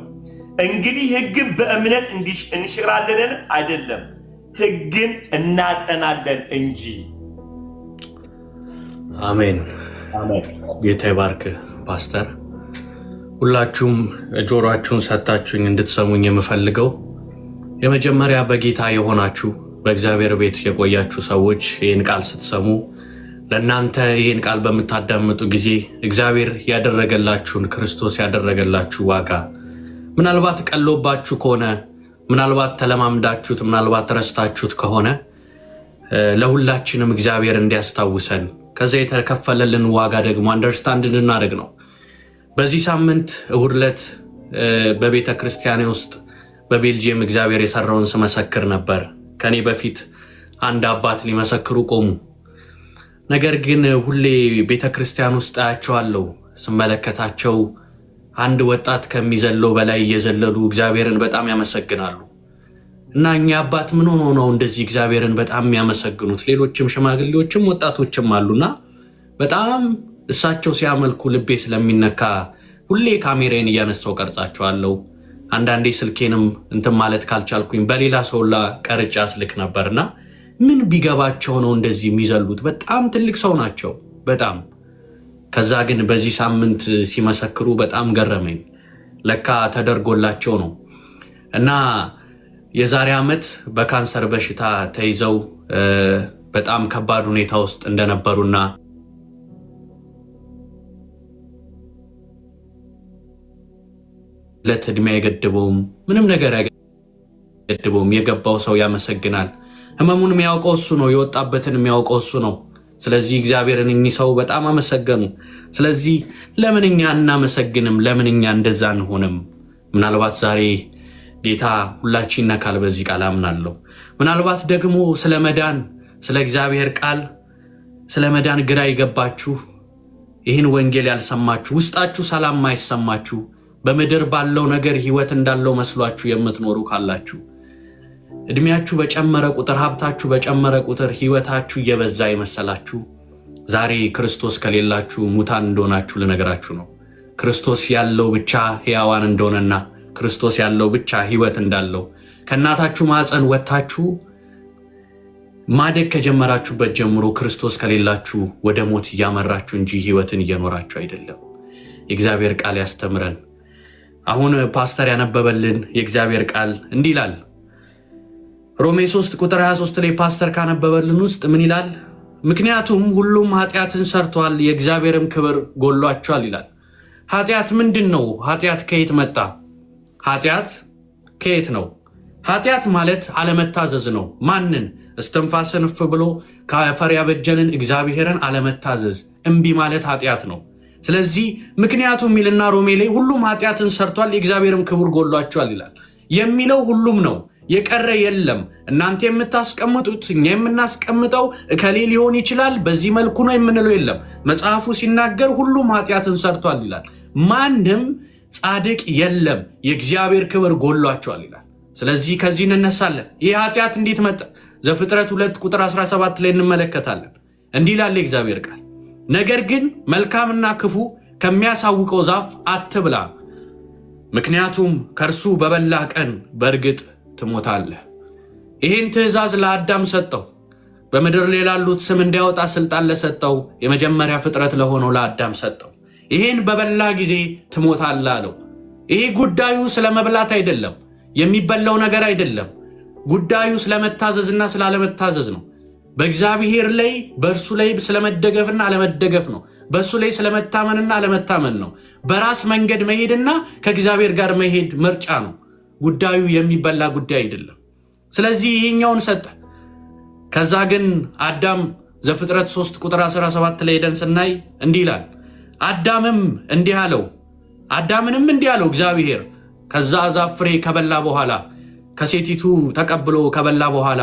እንግዲህ ሕግን በእምነት እንሽራለን? አይደለም፣ ሕግን እናጸናለን እንጂ። አሜን። ጌታ ይባርክ ፓስተር። ሁላችሁም ጆሮአችሁን ሰጥታችሁኝ እንድትሰሙኝ የምፈልገው የመጀመሪያ በጌታ የሆናችሁ በእግዚአብሔር ቤት የቆያችሁ ሰዎች ይህን ቃል ስትሰሙ ለእናንተ ይህን ቃል በምታዳምጡ ጊዜ እግዚአብሔር ያደረገላችሁን ክርስቶስ ያደረገላችሁ ዋጋ ምናልባት ቀሎባችሁ ከሆነ ምናልባት ተለማምዳችሁት ምናልባት ረስታችሁት ከሆነ ለሁላችንም እግዚአብሔር እንዲያስታውሰን ከዛ የተከፈለልን ዋጋ ደግሞ አንደርስታንድ እንድናደርግ ነው። በዚህ ሳምንት እሁድ ዕለት በቤተ ክርስቲያኔ ውስጥ በቤልጂየም እግዚአብሔር የሰራውን ስመሰክር ነበር። ከኔ በፊት አንድ አባት ሊመሰክሩ ቆሙ። ነገር ግን ሁሌ ቤተ ክርስቲያን ውስጥ አያቸዋለሁ። ስመለከታቸው አንድ ወጣት ከሚዘለው በላይ እየዘለሉ እግዚአብሔርን በጣም ያመሰግናሉ። እና እኛ አባት ምን ሆኖ ነው እንደዚህ እግዚአብሔርን በጣም የሚያመሰግኑት? ሌሎችም ሽማግሌዎችም ወጣቶችም አሉና በጣም እሳቸው ሲያመልኩ ልቤ ስለሚነካ ሁሌ ካሜራዬን እያነሳው ቀርጻቸዋለሁ። አንዳንዴ ስልኬንም እንትን ማለት ካልቻልኩኝ በሌላ ሰውላ ቀርጫ ስልክ ነበርና ምን ቢገባቸው ነው እንደዚህ የሚዘሉት? በጣም ትልቅ ሰው ናቸው በጣም። ከዛ ግን በዚህ ሳምንት ሲመሰክሩ በጣም ገረመኝ። ለካ ተደርጎላቸው ነው። እና የዛሬ ዓመት በካንሰር በሽታ ተይዘው በጣም ከባድ ሁኔታ ውስጥ እንደነበሩና ለእድሜ አይገድበውም፣ ምንም ነገር አይገድበውም። የገባው ሰው ያመሰግናል። ህመሙን የሚያውቀው እሱ ነው፣ የወጣበትን የሚያውቀው እሱ ነው። ስለዚህ እግዚአብሔርን እኚህ ሰው በጣም አመሰገኑ። ስለዚህ ለምን እኛ እናመሰግንም? ለምን እኛ እንደዛ አንሆንም? ምናልባት ዛሬ ጌታ ሁላችን ይነካል በዚህ ቃል አምናለሁ። ምናልባት ደግሞ ስለ መዳን ስለ እግዚአብሔር ቃል ስለ መዳን ግራ ይገባችሁ፣ ይህን ወንጌል ያልሰማችሁ፣ ውስጣችሁ ሰላም ማይሰማችሁ፣ በምድር ባለው ነገር ህይወት እንዳለው መስሏችሁ የምትኖሩ ካላችሁ እድሜያችሁ በጨመረ ቁጥር ሀብታችሁ በጨመረ ቁጥር ህይወታችሁ እየበዛ የመሰላችሁ ዛሬ ክርስቶስ ከሌላችሁ ሙታን እንደሆናችሁ ልነግራችሁ ነው። ክርስቶስ ያለው ብቻ ሕያዋን እንደሆነና ክርስቶስ ያለው ብቻ ህይወት እንዳለው ከእናታችሁ ማዕፀን ወጥታችሁ ማደግ ከጀመራችሁበት ጀምሮ ክርስቶስ ከሌላችሁ ወደ ሞት እያመራችሁ እንጂ ህይወትን እየኖራችሁ አይደለም። የእግዚአብሔር ቃል ያስተምረን። አሁን ፓስተር ያነበበልን የእግዚአብሔር ቃል እንዲህ ይላል። ሮሜ 3 ቁጥር 23 ላይ ፓስተር ካነበበልን ውስጥ ምን ይላል? ምክንያቱም ሁሉም ኃጢአትን ሰርቷል የእግዚአብሔርም ክብር ጎሏቸዋል ይላል። ኃጢአት ምንድን ነው? ኃጢአት ከየት መጣ? ኃጢአት ከየት ነው? ኃጢአት ማለት አለመታዘዝ ነው። ማንን? እስትንፋስን እፍ ብሎ ከአፈር ያበጀንን እግዚአብሔርን አለመታዘዝ፣ እምቢ ማለት ኃጢአት ነው። ስለዚህ ምክንያቱም ሚልና ሮሜ ላይ ሁሉም ኃጢአትን ሰርቷል የእግዚአብሔርም ክብር ጎሏቸዋል ይላል። የሚለው ሁሉም ነው፣ የቀረ የለም። እናንተ የምታስቀምጡት እኛ የምናስቀምጠው እከሌ ሊሆን ይችላል በዚህ መልኩ ነው የምንለው የለም። መጽሐፉ ሲናገር ሁሉም ኃጢአትን ሰርቷል ይላል። ማንም ጻድቅ የለም፣ የእግዚአብሔር ክብር ጎሏቸዋል ይላል። ስለዚህ ከዚህ እንነሳለን። ይህ ኃጢአት እንዴት መጣ? ዘፍጥረት 2 ቁጥር 17 ላይ እንመለከታለን። እንዲህ ይላል የእግዚአብሔር ቃል፣ ነገር ግን መልካምና ክፉ ከሚያሳውቀው ዛፍ አትብላ፣ ምክንያቱም ከእርሱ በበላ ቀን በእርግጥ ትሞታለህ። ይህን ትእዛዝ ለአዳም ሰጠው፣ በምድር ላይ ላሉት ስም እንዲያወጣ ስልጣን ለሰጠው የመጀመሪያ ፍጥረት ለሆነው ለአዳም ሰጠው። ይህን በበላ ጊዜ ትሞታለህ አለው። ይሄ ጉዳዩ ስለመብላት አይደለም፣ የሚበላው ነገር አይደለም። ጉዳዩ ስለመታዘዝና ስላለመታዘዝ ነው። በእግዚአብሔር ላይ በእርሱ ላይ ስለመደገፍና አለመደገፍ ነው። በእሱ ላይ ስለመታመንና አለመታመን ነው። በራስ መንገድ መሄድና ከእግዚአብሔር ጋር መሄድ ምርጫ ነው። ጉዳዩ የሚበላ ጉዳይ አይደለም። ስለዚህ ይሄኛውን ሰጠ። ከዛ ግን አዳም ዘፍጥረት 3 ቁጥር 17 ላይ ሄደን ስናይ እንዲህ ይላል፣ አዳምንም እንዲህ አለው እግዚአብሔር ከዛ ዛፍ ፍሬ ከበላ በኋላ ከሴቲቱ ተቀብሎ ከበላ በኋላ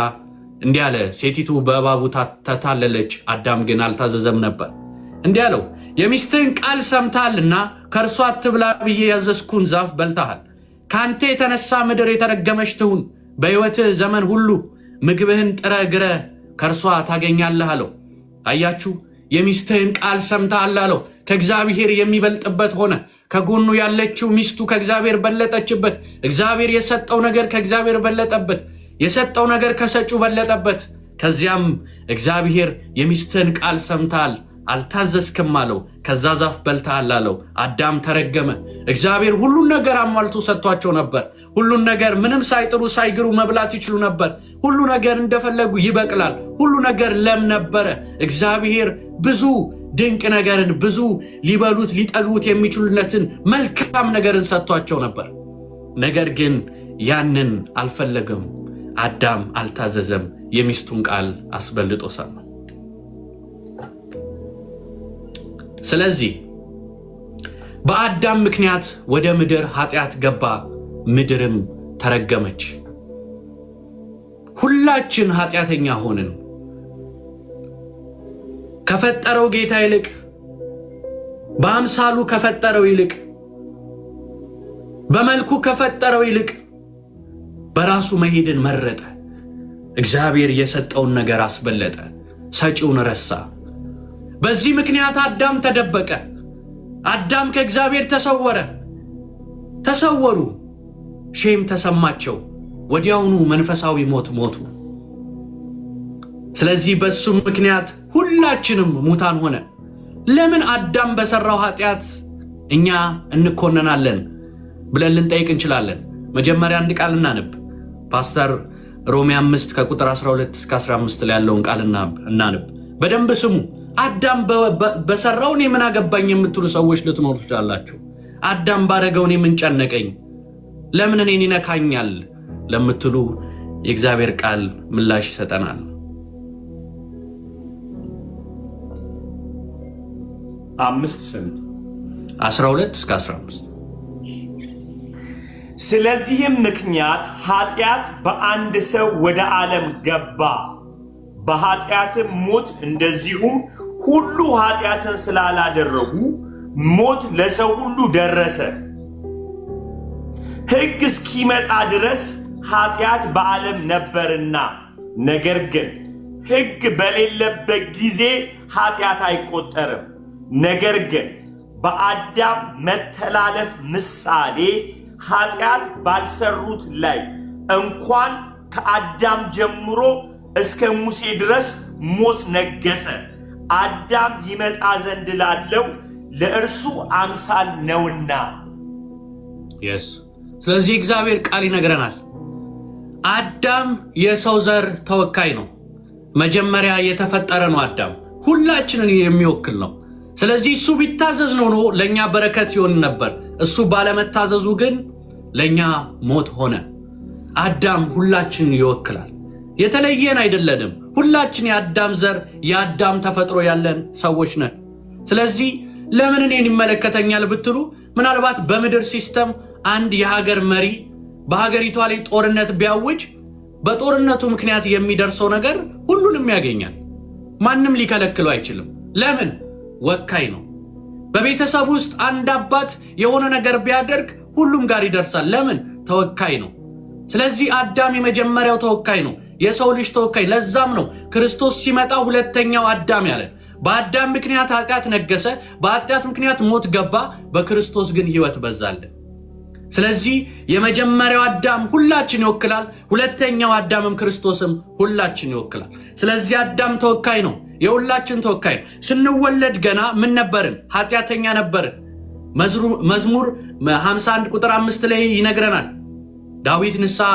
እንዲህ አለ፣ ሴቲቱ በእባቡ ተታለለች፣ አዳም ግን አልታዘዘም ነበር። እንዲህ አለው፣ የሚስትህን ቃል ሰምተሃልና ከእርሷ አትብላ ብዬ ያዘዝኩህን ዛፍ በልተሃል። ከአንተ የተነሳ ምድር የተረገመች ትሁን፣ በሕይወትህ ዘመን ሁሉ ምግብህን ጥረህ ግረህ ከእርሷ ታገኛለህ አለው። አያችሁ፣ የሚስትህን ቃል ሰምተሃል አለው። ከእግዚአብሔር የሚበልጥበት ሆነ። ከጎኑ ያለችው ሚስቱ ከእግዚአብሔር በለጠችበት። እግዚአብሔር የሰጠው ነገር ከእግዚአብሔር በለጠበት። የሰጠው ነገር ከሰጪው በለጠበት። ከዚያም እግዚአብሔር የሚስትህን ቃል ሰምተሃል አልታዘዝክም አለው። ከዛ ዛፍ በልተሃል አለው። አዳም ተረገመ። እግዚአብሔር ሁሉን ነገር አሟልቶ ሰጥቷቸው ነበር። ሁሉን ነገር ምንም ሳይጥሩ ሳይግሩ መብላት ይችሉ ነበር። ሁሉ ነገር እንደፈለጉ ይበቅላል። ሁሉ ነገር ለም ነበረ። እግዚአብሔር ብዙ ድንቅ ነገርን፣ ብዙ ሊበሉት ሊጠግቡት የሚችሉለትን መልካም ነገርን ሰጥቷቸው ነበር። ነገር ግን ያንን አልፈለገም። አዳም አልታዘዘም። የሚስቱን ቃል አስበልጦ ሰማ። ስለዚህ በአዳም ምክንያት ወደ ምድር ኃጢአት ገባ፣ ምድርም ተረገመች። ሁላችን ኃጢአተኛ ሆንን። ከፈጠረው ጌታ ይልቅ፣ በአምሳሉ ከፈጠረው ይልቅ፣ በመልኩ ከፈጠረው ይልቅ በራሱ መሄድን መረጠ። እግዚአብሔር የሰጠውን ነገር አስበለጠ፣ ሰጪውን ረሳ። በዚህ ምክንያት አዳም ተደበቀ። አዳም ከእግዚአብሔር ተሰወሩ። ሼም ተሰማቸው። ወዲያውኑ መንፈሳዊ ሞት ሞቱ። ስለዚህ በሱ ምክንያት ሁላችንም ሙታን ሆነ። ለምን አዳም በሰራው ኃጢአት እኛ እንኮነናለን ብለን ልንጠይቅ እንችላለን። መጀመሪያ አንድ ቃል እናንብ። ፓስተር ሮሜ 5 ከቁጥር 12 እስከ 15 ላይ ያለውን ቃል እናንብ። በደንብ ስሙ። አዳም በሰራው እኔ ምን አገባኝ የምትሉ ሰዎች ልትኖሩ ትችላላችሁ። አዳም ባረገው እኔ ምን ጨነቀኝ፣ ለምን እኔን ይነካኛል ለምትሉ የእግዚአብሔር ቃል ምላሽ ይሰጠናል። 12 እስከ 15 ስለዚህም ምክንያት ኃጢአት በአንድ ሰው ወደ ዓለም ገባ፣ በኃጢአትም ሞት፣ እንደዚሁም ሁሉ ኃጢአትን ስላላደረጉ ሞት ለሰው ሁሉ ደረሰ። ሕግ እስኪመጣ ድረስ ኃጢአት በዓለም ነበርና፣ ነገር ግን ሕግ በሌለበት ጊዜ ኃጢአት አይቆጠርም። ነገር ግን በአዳም መተላለፍ ምሳሌ ኃጢአት ባልሰሩት ላይ እንኳን ከአዳም ጀምሮ እስከ ሙሴ ድረስ ሞት ነገሰ። አዳም ይመጣ ዘንድ ላለው ለእርሱ አምሳል ነውና። ስለዚህ እግዚአብሔር ቃል ይነግረናል። አዳም የሰው ዘር ተወካይ ነው። መጀመሪያ የተፈጠረ ነው። አዳም ሁላችንን የሚወክል ነው። ስለዚህ እሱ ቢታዘዝ ነው ለኛ በረከት ይሆን ነበር። እሱ ባለመታዘዙ ግን ለኛ ሞት ሆነ። አዳም ሁላችንን ይወክላል። የተለየን አይደለንም። ሁላችን የአዳም ዘር የአዳም ተፈጥሮ ያለን ሰዎች ነን። ስለዚህ ለምን እኔን ይመለከተኛል ብትሉ ምናልባት በምድር ሲስተም አንድ የሀገር መሪ በሀገሪቷ ላይ ጦርነት ቢያውጅ በጦርነቱ ምክንያት የሚደርሰው ነገር ሁሉንም ያገኛል። ማንም ሊከለክለው አይችልም። ለምን? ወካይ ነው። በቤተሰብ ውስጥ አንድ አባት የሆነ ነገር ቢያደርግ ሁሉም ጋር ይደርሳል። ለምን? ተወካይ ነው። ስለዚህ አዳም የመጀመሪያው ተወካይ ነው፣ የሰው ልጅ ተወካይ። ለዛም ነው ክርስቶስ ሲመጣ ሁለተኛው አዳም ያለን። በአዳም ምክንያት ኃጢአት ነገሰ፣ በኃጢአት ምክንያት ሞት ገባ፣ በክርስቶስ ግን ሕይወት በዛለን። ስለዚህ የመጀመሪያው አዳም ሁላችን ይወክላል፣ ሁለተኛው አዳምም ክርስቶስም ሁላችን ይወክላል። ስለዚህ አዳም ተወካይ ነው፣ የሁላችን ተወካይ ነው። ስንወለድ ገና ምን ነበርን? ኃጢአተኛ ነበርን። መዝሙር 51 ቁጥር 5 ላይ ይነግረናል። ዳዊት ንስሐ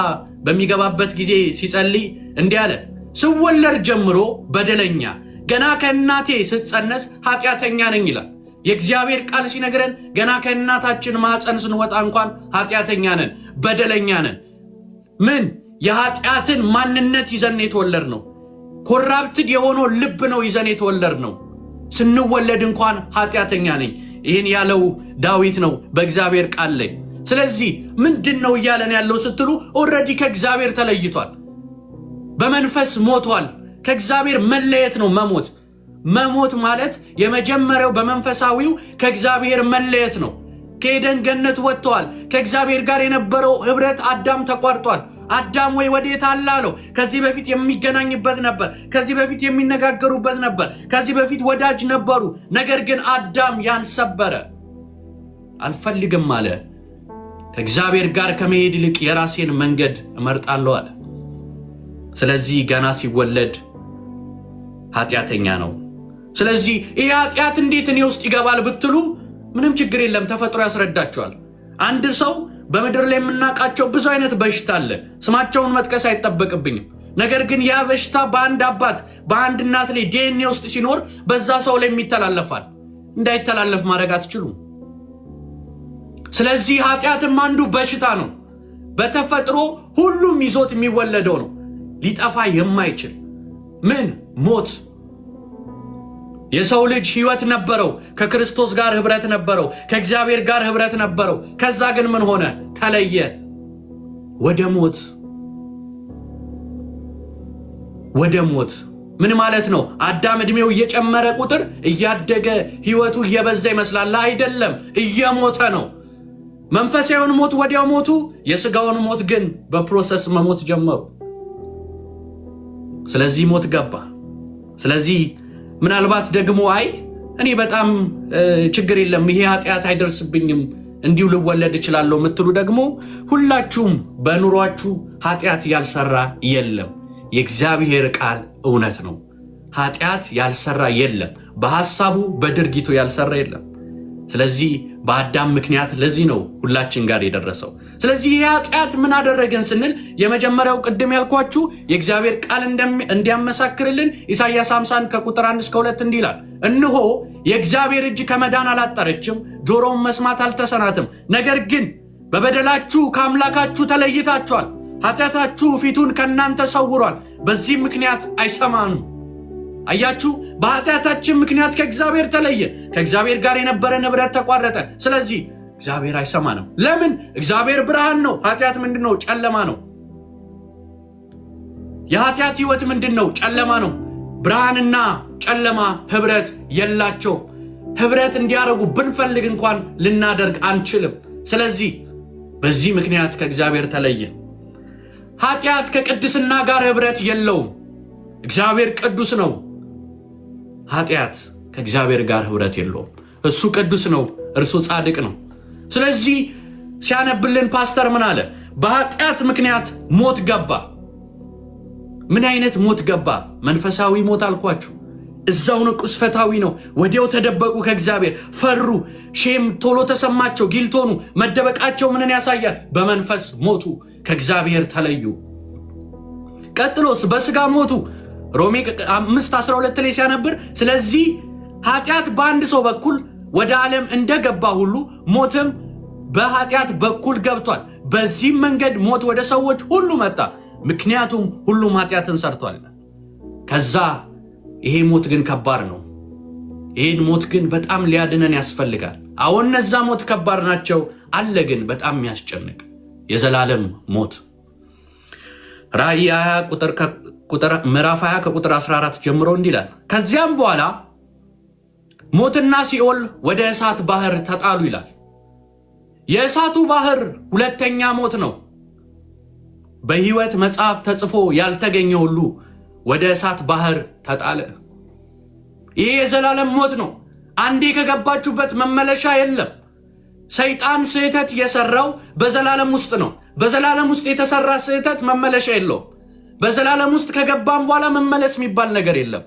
በሚገባበት ጊዜ ሲጸልይ እንዲህ አለ፣ ስወለድ ጀምሮ በደለኛ፣ ገና ከእናቴ ስጸነስ ኃጢአተኛ ነኝ ይላል። የእግዚአብሔር ቃል ሲነግረን ገና ከእናታችን ማዕፀን ስንወጣ እንኳን ኃጢአተኛ ነን፣ በደለኛ ነን። ምን? የኃጢአትን ማንነት ይዘን የተወለድ ነው። ኮራፕትድ የሆነው ልብ ነው ይዘን የተወለድ ነው። ስንወለድ እንኳን ኃጢአተኛ ነኝ። ይህን ያለው ዳዊት ነው በእግዚአብሔር ቃል ላይ። ስለዚህ ምንድን ነው እያለን ያለው ስትሉ ኦልሬዲ ከእግዚአብሔር ተለይቷል፣ በመንፈስ ሞቷል። ከእግዚአብሔር መለየት ነው መሞት። መሞት ማለት የመጀመሪያው በመንፈሳዊው ከእግዚአብሔር መለየት ነው። ከኤደን ገነት ወጥተዋል። ከእግዚአብሔር ጋር የነበረው ህብረት አዳም ተቋርጧል። አዳም ወይ ወዴት አለ አለው። ከዚህ በፊት የሚገናኝበት ነበር፣ ከዚህ በፊት የሚነጋገሩበት ነበር፣ ከዚህ በፊት ወዳጅ ነበሩ። ነገር ግን አዳም ያን ሰበረ። አልፈልግም አለ። ከእግዚአብሔር ጋር ከመሄድ ይልቅ የራሴን መንገድ እመርጣለሁ አለ። ስለዚህ ገና ሲወለድ ኃጢአተኛ ነው። ስለዚህ ይህ ኃጢአት እንዴት እኔ ውስጥ ይገባል ብትሉ ምንም ችግር የለም፣ ተፈጥሮ ያስረዳቸዋል። አንድ ሰው በምድር ላይ የምናውቃቸው ብዙ አይነት በሽታ አለ። ስማቸውን መጥቀስ አይጠበቅብኝም። ነገር ግን ያ በሽታ በአንድ አባት በአንድ እናት ላይ ዲኤንኤ ውስጥ ሲኖር በዛ ሰው ላይ የሚተላለፋል። እንዳይተላለፍ ማድረግ አትችሉም። ስለዚህ ኃጢአትም አንዱ በሽታ ነው። በተፈጥሮ ሁሉም ይዞት የሚወለደው ነው፣ ሊጠፋ የማይችል ምን? ሞት። የሰው ልጅ ህይወት ነበረው፣ ከክርስቶስ ጋር ህብረት ነበረው፣ ከእግዚአብሔር ጋር ህብረት ነበረው። ከዛ ግን ምን ሆነ? ተለየ፣ ወደ ሞት። ወደ ሞት ምን ማለት ነው? አዳም እድሜው እየጨመረ ቁጥር እያደገ ህይወቱ እየበዛ ይመስላል። አይደለም፣ እየሞተ ነው። መንፈሳዊውን ሞት ወዲያው ሞቱ፣ የስጋውን ሞት ግን በፕሮሰስ መሞት ጀመሩ። ስለዚህ ሞት ገባ። ስለዚህ ምናልባት ደግሞ እኔ በጣም ችግር የለም ይሄ ኃጢአት አይደርስብኝም እንዲሁ ልወለድ እችላለሁ የምትሉ ደግሞ ሁላችሁም በኑሯችሁ ኃጢአት ያልሰራ የለም። የእግዚአብሔር ቃል እውነት ነው። ኃጢአት ያልሰራ የለም፣ በሐሳቡ በድርጊቱ ያልሰራ የለም። ስለዚህ በአዳም ምክንያት ለዚህ ነው ሁላችን ጋር የደረሰው። ስለዚህ ይህ ኃጢአት ምን አደረገን ስንል የመጀመሪያው ቅድም ያልኳችሁ የእግዚአብሔር ቃል እንዲያመሳክርልን ኢሳይያስ 50 ከቁጥር 1 እስከ 2 እንዲህ ይላል፣ እነሆ የእግዚአብሔር እጅ ከመዳን አላጠረችም፣ ጆሮም መስማት አልተሰናትም። ነገር ግን በበደላችሁ ከአምላካችሁ ተለይታችኋል፣ ኃጢአታችሁ ፊቱን ከእናንተ ሰውሯል፣ በዚህ ምክንያት አይሰማንም። አያችሁ፣ በኃጢአታችን ምክንያት ከእግዚአብሔር ተለየን። ከእግዚአብሔር ጋር የነበረን ህብረት ተቋረጠ። ስለዚህ እግዚአብሔር አይሰማንም። ለምን? እግዚአብሔር ብርሃን ነው። ኃጢአት ምንድን ነው? ጨለማ ነው። የኃጢአት ህይወት ምንድን ነው? ጨለማ ነው። ብርሃንና ጨለማ ህብረት የላቸው። ህብረት እንዲያደርጉ ብንፈልግ እንኳን ልናደርግ አንችልም። ስለዚህ በዚህ ምክንያት ከእግዚአብሔር ተለየን። ኃጢአት ከቅድስና ጋር ህብረት የለውም። እግዚአብሔር ቅዱስ ነው። ኃጢአት ከእግዚአብሔር ጋር ህብረት የለውም። እሱ ቅዱስ ነው፣ እርሱ ጻድቅ ነው። ስለዚህ ሲያነብልን ፓስተር ምን አለ? በኃጢአት ምክንያት ሞት ገባ። ምን አይነት ሞት ገባ? መንፈሳዊ ሞት አልኳችሁ። እዛው ነው፣ ቅስፈታዊ ነው። ወዲያው ተደበቁ ከእግዚአብሔር፣ ፈሩ፣ ሼም ቶሎ ተሰማቸው፣ ጊልቶኑ። መደበቃቸው ምንን ያሳያል? በመንፈስ ሞቱ፣ ከእግዚአብሔር ተለዩ። ቀጥሎስ በስጋ ሞቱ። ሮሜ 5:12 ላይ ሲያነብር ስለዚህ ኃጢአት በአንድ ሰው በኩል ወደ ዓለም እንደገባ ሁሉ ሞትም በኃጢአት በኩል ገብቷል። በዚህም መንገድ ሞት ወደ ሰዎች ሁሉ መጣ፣ ምክንያቱም ሁሉም ኃጢአትን ሰርቷል። ከዛ ይሄ ሞት ግን ከባድ ነው። ይህን ሞት ግን በጣም ሊያድነን ያስፈልጋል። አሁን እነዛ ሞት ከባድ ናቸው አለ፣ ግን በጣም የሚያስጨንቅ የዘላለም ሞት። ራእይ 20 ምዕራፍ 20 ከቁጥር 14 ጀምሮ እንዲህ ይላል፣ ከዚያም በኋላ ሞትና ሲኦል ወደ እሳት ባህር ተጣሉ ይላል። የእሳቱ ባህር ሁለተኛ ሞት ነው። በሕይወት መጽሐፍ ተጽፎ ያልተገኘ ሁሉ ወደ እሳት ባህር ተጣለ። ይሄ የዘላለም ሞት ነው። አንዴ ከገባችሁበት መመለሻ የለም። ሰይጣን ስህተት የሰራው በዘላለም ውስጥ ነው። በዘላለም ውስጥ የተሰራ ስህተት መመለሻ የለውም። በዘላለም ውስጥ ከገባም በኋላ መመለስ የሚባል ነገር የለም።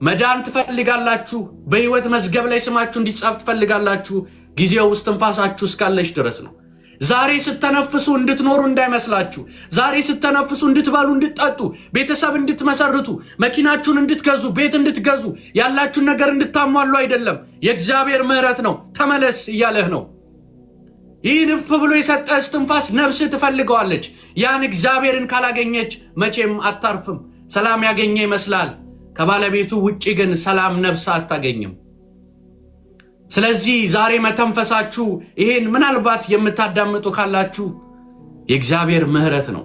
መዳን ትፈልጋላችሁ? በሕይወት መዝገብ ላይ ስማችሁ እንዲጻፍ ትፈልጋላችሁ? ጊዜው ውስጥ ትንፋሳችሁ እስካለች ድረስ ነው። ዛሬ ስተነፍሱ እንድትኖሩ እንዳይመስላችሁ። ዛሬ ስተነፍሱ እንድትበሉ፣ እንድትጠጡ፣ ቤተሰብ እንድትመሰርቱ፣ መኪናችሁን እንድትገዙ፣ ቤት እንድትገዙ፣ ያላችሁን ነገር እንድታሟሉ አይደለም። የእግዚአብሔር ምሕረት ነው። ተመለስ እያለህ ነው። ይህን እፍ ብሎ የሰጠ እስትንፋስ ነፍስህ ትፈልገዋለች። ያን እግዚአብሔርን ካላገኘች መቼም አታርፍም። ሰላም ያገኘ ይመስላል፣ ከባለቤቱ ውጪ ግን ሰላም ነፍስ አታገኝም። ስለዚህ ዛሬ መተንፈሳችሁ ይሄን ምናልባት የምታዳምጡ ካላችሁ የእግዚአብሔር ምሕረት ነው።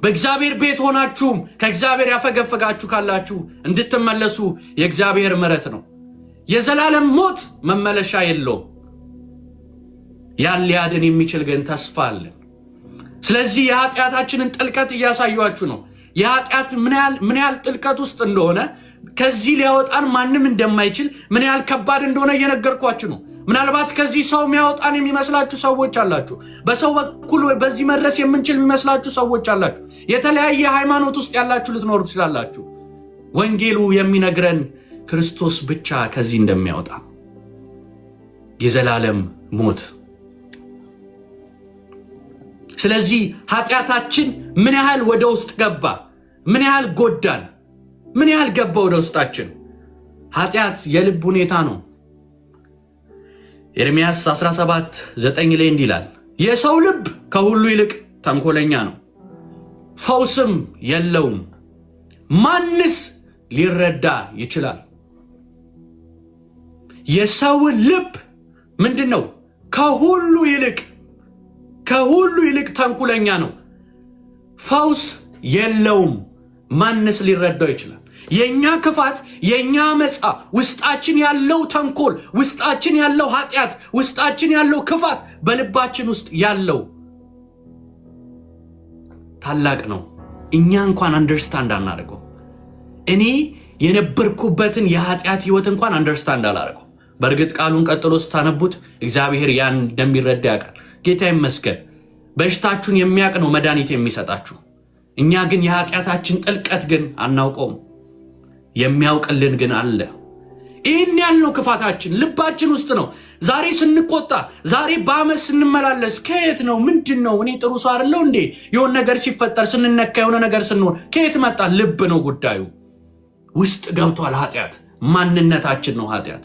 በእግዚአብሔር ቤት ሆናችሁም ከእግዚአብሔር ያፈገፈጋችሁ ካላችሁ እንድትመለሱ የእግዚአብሔር ምሕረት ነው። የዘላለም ሞት መመለሻ የለውም። ያን ሊያድን የሚችል ግን ተስፋ አለን። ስለዚህ የኃጢአታችንን ጥልቀት እያሳያችሁ ነው። የኃጢአት ምን ያህል ጥልቀት ውስጥ እንደሆነ፣ ከዚህ ሊያወጣን ማንም እንደማይችል ምን ያህል ከባድ እንደሆነ እየነገርኳችሁ ነው። ምናልባት ከዚህ ሰው የሚያወጣን የሚመስላችሁ ሰዎች አላችሁ። በሰው በኩል በዚህ መድረስ የምንችል የሚመስላችሁ ሰዎች አላችሁ። የተለያየ ሃይማኖት ውስጥ ያላችሁ ልትኖሩ ትችላላችሁ። ወንጌሉ የሚነግረን ክርስቶስ ብቻ ከዚህ እንደሚያወጣ፣ የዘላለም ሞት። ስለዚህ ኃጢአታችን ምን ያህል ወደ ውስጥ ገባ፣ ምን ያህል ጎዳን፣ ምን ያህል ገባ ወደ ውስጣችን። ኃጢአት የልብ ሁኔታ ነው። ኤርምያስ 17:9 ላይ እንዲህ ይላል፣ የሰው ልብ ከሁሉ ይልቅ ተንኮለኛ ነው፣ ፈውስም የለውም፣ ማንስ ሊረዳ ይችላል? የሰው ልብ ምንድን ነው? ከሁሉ ይልቅ ተንኮለኛ ነው፣ ፈውስ የለውም፣ ማንስ ሊረዳው ይችላል? የኛ ክፋት፣ የኛ መጻ፣ ውስጣችን ያለው ተንኮል፣ ውስጣችን ያለው ኃጢአት፣ ውስጣችን ያለው ክፋት፣ በልባችን ውስጥ ያለው ታላቅ ነው። እኛ እንኳን አንደርስታንድ አናደርገው። እኔ የነበርኩበትን የኃጢአት ህይወት እንኳን አንደርስታንድ አላደርገው። በእርግጥ ቃሉን ቀጥሎ ስታነቡት እግዚአብሔር ያን እንደሚረዳ ያውቃል። ጌታ ይመስገን። በሽታችሁን የሚያውቅ ነው መድኃኒት የሚሰጣችሁ። እኛ ግን የኃጢአታችን ጥልቀት ግን አናውቀውም። የሚያውቅልን ግን አለ። ይህን ያልነው ክፋታችን ልባችን ውስጥ ነው። ዛሬ ስንቆጣ፣ ዛሬ በአመት ስንመላለስ ከየት ነው? ምንድን ነው? እኔ ጥሩ ሰው አይደለሁ እንዴ? የሆነ ነገር ሲፈጠር ስንነካ፣ የሆነ ነገር ስንሆን ከየት መጣ? ልብ ነው ጉዳዩ። ውስጥ ገብቷል ኃጢአት። ማንነታችን ነው ኃጢአት።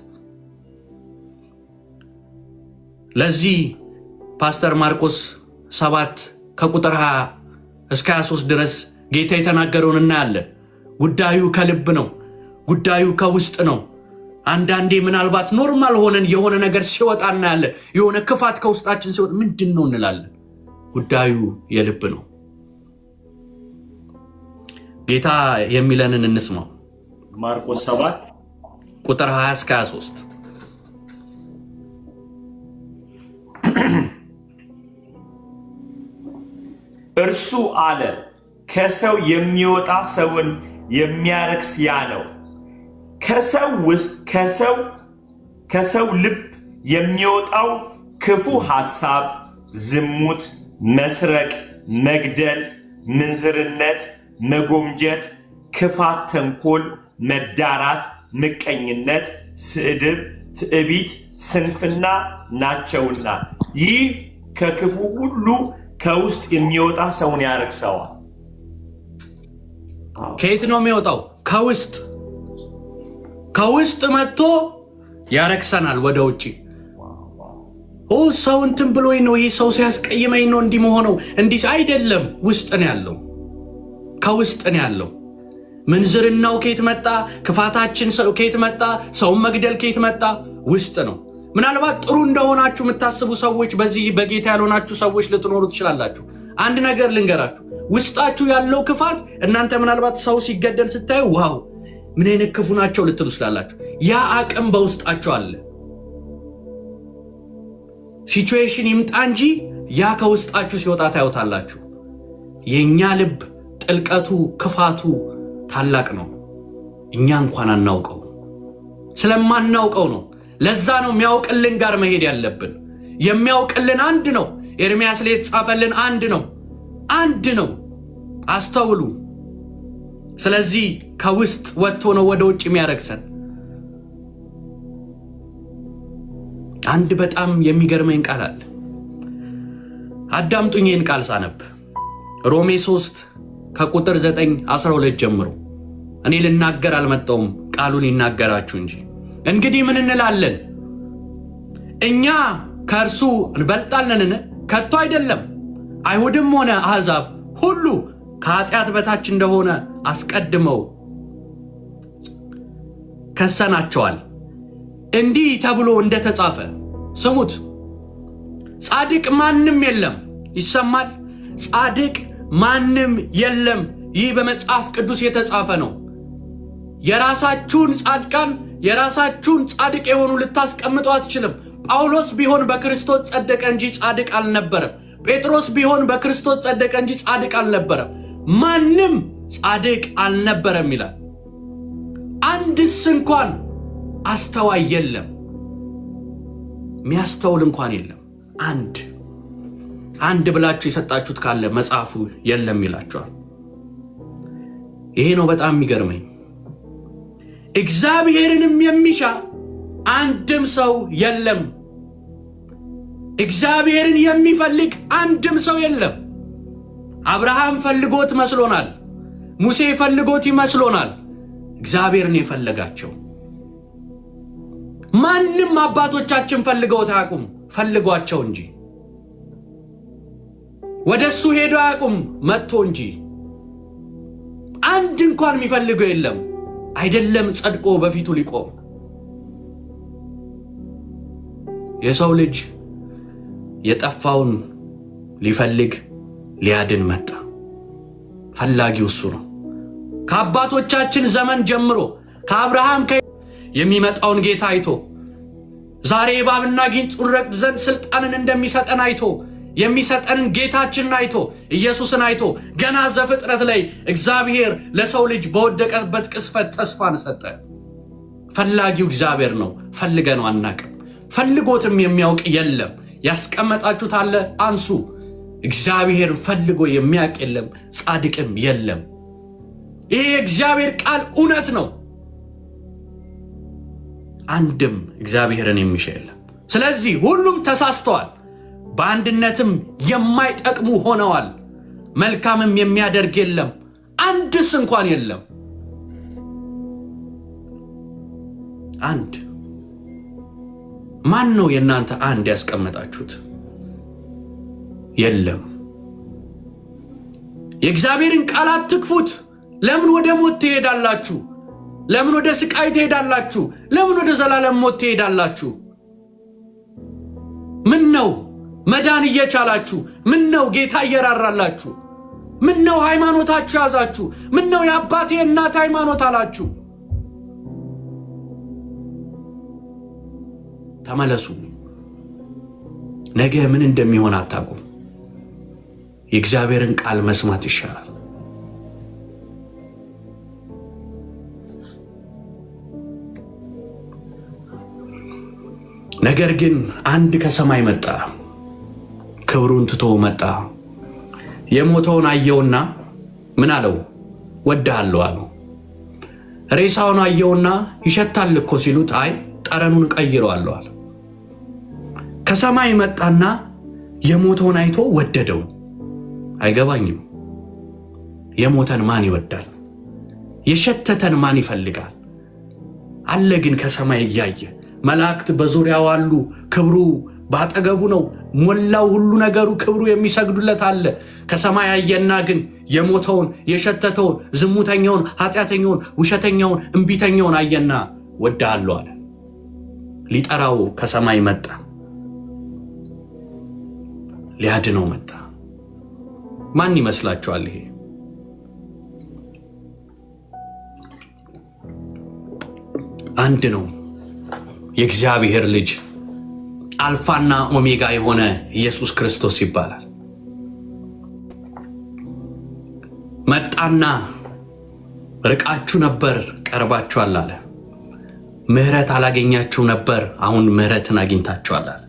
ለዚህ ፓስተር ማርቆስ 7 ከቁጥር 20 እስከ 23 ድረስ ጌታ የተናገረውን እናያለን። ጉዳዩ ከልብ ነው። ጉዳዩ ከውስጥ ነው። አንዳንዴ ምናልባት ኖርማል ሆነን የሆነ ነገር ሲወጣ እናያለን። የሆነ ክፋት ከውስጣችን ሲወጣ ምንድን ነው እንላለን። ጉዳዩ የልብ ነው። ጌታ የሚለንን እንስማው። ማርቆስ 7 ቁጥር 20 እስከ 23 እርሱ አለ፣ ከሰው የሚወጣ ሰውን የሚያረክስ ያ ነው። ከሰው ልብ የሚወጣው ክፉ ሐሳብ፣ ዝሙት፣ መስረቅ፣ መግደል፣ ምንዝርነት፣ መጎምጀት፣ ክፋት፣ ተንኮል፣ መዳራት፣ ምቀኝነት፣ ስድብ፣ ትዕቢት፣ ስንፍና ናቸውና ይህ ከክፉ ሁሉ ከውስጥ የሚወጣ ሰውን ያረክሰዋል። ከየት ነው የሚወጣው? ከውስጥ። ከውስጥ መጥቶ ያረክሰናል ወደ ውጪ። ሰው እንትን ብሎኝ ነው፣ ይህ ሰው ሲያስቀይመኝ ነው እንዲህ መሆነው። እንዲህ አይደለም፣ ውስጥ ነው ያለው፣ ከውስጥ ነው ያለው። ምንዝርናው ከየት መጣ? ክፋታችን ከየት መጣ? ሰውን መግደል ከየት መጣ? ውስጥ ነው። ምናልባት ጥሩ እንደሆናችሁ የምታስቡ ሰዎች፣ በዚህ በጌታ ያልሆናችሁ ሰዎች ልትኖሩ ትችላላችሁ። አንድ ነገር ልንገራችሁ፣ ውስጣችሁ ያለው ክፋት እናንተ ምናልባት ሰው ሲገደል ስታዩ ዋው ምን አይነት ክፉ ናቸው ልትሉ ስላላችሁ፣ ያ አቅም በውስጣችሁ አለ። ሲቹዌሽን ይምጣ እንጂ ያ ከውስጣችሁ ሲወጣ ታዩታላችሁ። የኛ ልብ ጥልቀቱ ክፋቱ ታላቅ ነው። እኛ እንኳን አናውቀው፣ ስለማናውቀው ነው። ለዛ ነው የሚያውቅልን ጋር መሄድ ያለብን። የሚያውቅልን አንድ ነው። ኤርምያስ ላይ የተጻፈልን አንድ ነው። አስተውሉ። ስለዚህ ከውስጥ ወጥቶ ነው ወደ ውጭ የሚያረክሰን። አንድ በጣም የሚገርመኝ ቃል አለ። አዳምጡኝ። ይህን ቃል ሳነብ ሮሜ 3 ከቁጥር 9-12 ጀምሮ። እኔ ልናገር አልመጣሁም፣ ቃሉን ይናገራችሁ እንጂ። እንግዲህ ምን እንላለን? እኛ ከእርሱ እንበልጣለንን? ከቶ አይደለም። አይሁድም ሆነ አሕዛብ ሁሉ ከኃጢአት በታች እንደሆነ አስቀድመው ከሰናቸዋል። እንዲህ ተብሎ እንደተጻፈ ስሙት፣ ጻድቅ ማንም የለም። ይሰማል? ጻድቅ ማንም የለም። ይህ በመጽሐፍ ቅዱስ የተጻፈ ነው። የራሳችሁን ጻድቃን የራሳችሁን ጻድቅ የሆኑ ልታስቀምጡ አትችልም። ጳውሎስ ቢሆን በክርስቶስ ጸደቀ እንጂ ጻድቅ አልነበረም። ጴጥሮስ ቢሆን በክርስቶስ ጸደቀ እንጂ ጻድቅ አልነበረም። ማንም ጻድቅ አልነበረም ይላል። አንድስ እንኳን አስተዋይ የለም፣ የሚያስተውል እንኳን የለም። አንድ ብላችሁ የሰጣችሁት ካለ መጽሐፉ የለም ይላችኋል። ይሄ ነው በጣም የሚገርመኝ። እግዚአብሔርንም የሚሻ አንድም ሰው የለም። እግዚአብሔርን የሚፈልግ አንድም ሰው የለም። አብርሃም ፈልጎት መስሎናል። ሙሴ ፈልጎት ይመስሎናል። እግዚአብሔርን የፈለጋቸው ማንም አባቶቻችን ፈልገውት አያውቁም፣ ፈልጓቸው እንጂ። ወደሱ ሄዶ አያውቁም፣ መጥቶ እንጂ። አንድ እንኳን የሚፈልገው የለም። አይደለም ጸድቆ በፊቱ ሊቆም። የሰው ልጅ የጠፋውን ሊፈልግ ሊያድን መጣ። ፈላጊው እሱ ነው። ከአባቶቻችን ዘመን ጀምሮ ከአብርሃም የሚመጣውን ጌታ አይቶ ዛሬ እባብና ጊንጡን ረግጥ ዘንድ ስልጣንን እንደሚሰጠን አይቶ የሚሰጠንን ጌታችንን አይቶ ኢየሱስን አይቶ ገና ዘፍጥረት ላይ እግዚአብሔር ለሰው ልጅ በወደቀበት ቅስፈት ተስፋን ሰጠ። ፈላጊው እግዚአብሔር ነው። ፈልገነው አናቅም። ፈልጎትም የሚያውቅ የለም። ያስቀመጣችሁት አለ አንሱ። እግዚአብሔር ፈልጎ የሚያውቅ የለም፣ ጻድቅም የለም። ይሄ የእግዚአብሔር ቃል እውነት ነው። አንድም እግዚአብሔርን የሚሻ የለም። ስለዚህ ሁሉም ተሳስተዋል፣ በአንድነትም የማይጠቅሙ ሆነዋል። መልካምም የሚያደርግ የለም፣ አንድስ እንኳን የለም። አንድ ማን ነው የእናንተ አንድ ያስቀመጣችሁት? የለም። የእግዚአብሔርን ቃል አትክፉት። ለምን ወደ ሞት ትሄዳላችሁ? ለምን ወደ ስቃይ ትሄዳላችሁ? ለምን ወደ ዘላለም ሞት ትሄዳላችሁ? ምን ነው መዳን እየቻላችሁ? ምን ነው ጌታ እየራራላችሁ? ምን ነው ሃይማኖታችሁ ያዛችሁ? ምን ነው የአባቴ እናት ሃይማኖት አላችሁ? ተመለሱ። ነገ ምን እንደሚሆን አታውቁም። የእግዚአብሔርን ቃል መስማት ይሻላል። ነገር ግን አንድ ከሰማይ መጣ፣ ክብሩን ትቶ መጣ። የሞተውን አየውና ምን አለው? ወድሃለሁ አለው። ሬሳውን አየውና ይሸታል እኮ ሲሉት አይ ጠረኑን ቀይረዋለሁ አለ። ከሰማይ መጣና የሞተውን አይቶ ወደደው። አይገባኝም። የሞተን ማን ይወዳል? የሸተተን ማን ይፈልጋል? አለ ግን ከሰማይ እያየ መላእክት በዙሪያው አሉ። ክብሩ ባጠገቡ ነው። ሞላው ሁሉ ነገሩ ክብሩ የሚሰግዱለት አለ። ከሰማይ አየና ግን የሞተውን የሸተተውን ዝሙተኛውን ኃጢአተኛውን ውሸተኛውን እምቢተኛውን አየና ወድሃለሁ አለ። ሊጠራው ከሰማይ መጣ። ሊያድነው መጣ። ማን ይመስላችኋል? ይሄ አንድ ነው። የእግዚአብሔር ልጅ አልፋና ኦሜጋ የሆነ ኢየሱስ ክርስቶስ ይባላል። መጣና ርቃችሁ ነበር ቀርባችኋል አለ። ምህረት አላገኛችሁ ነበር አሁን ምህረትን አግኝታችኋል አለ።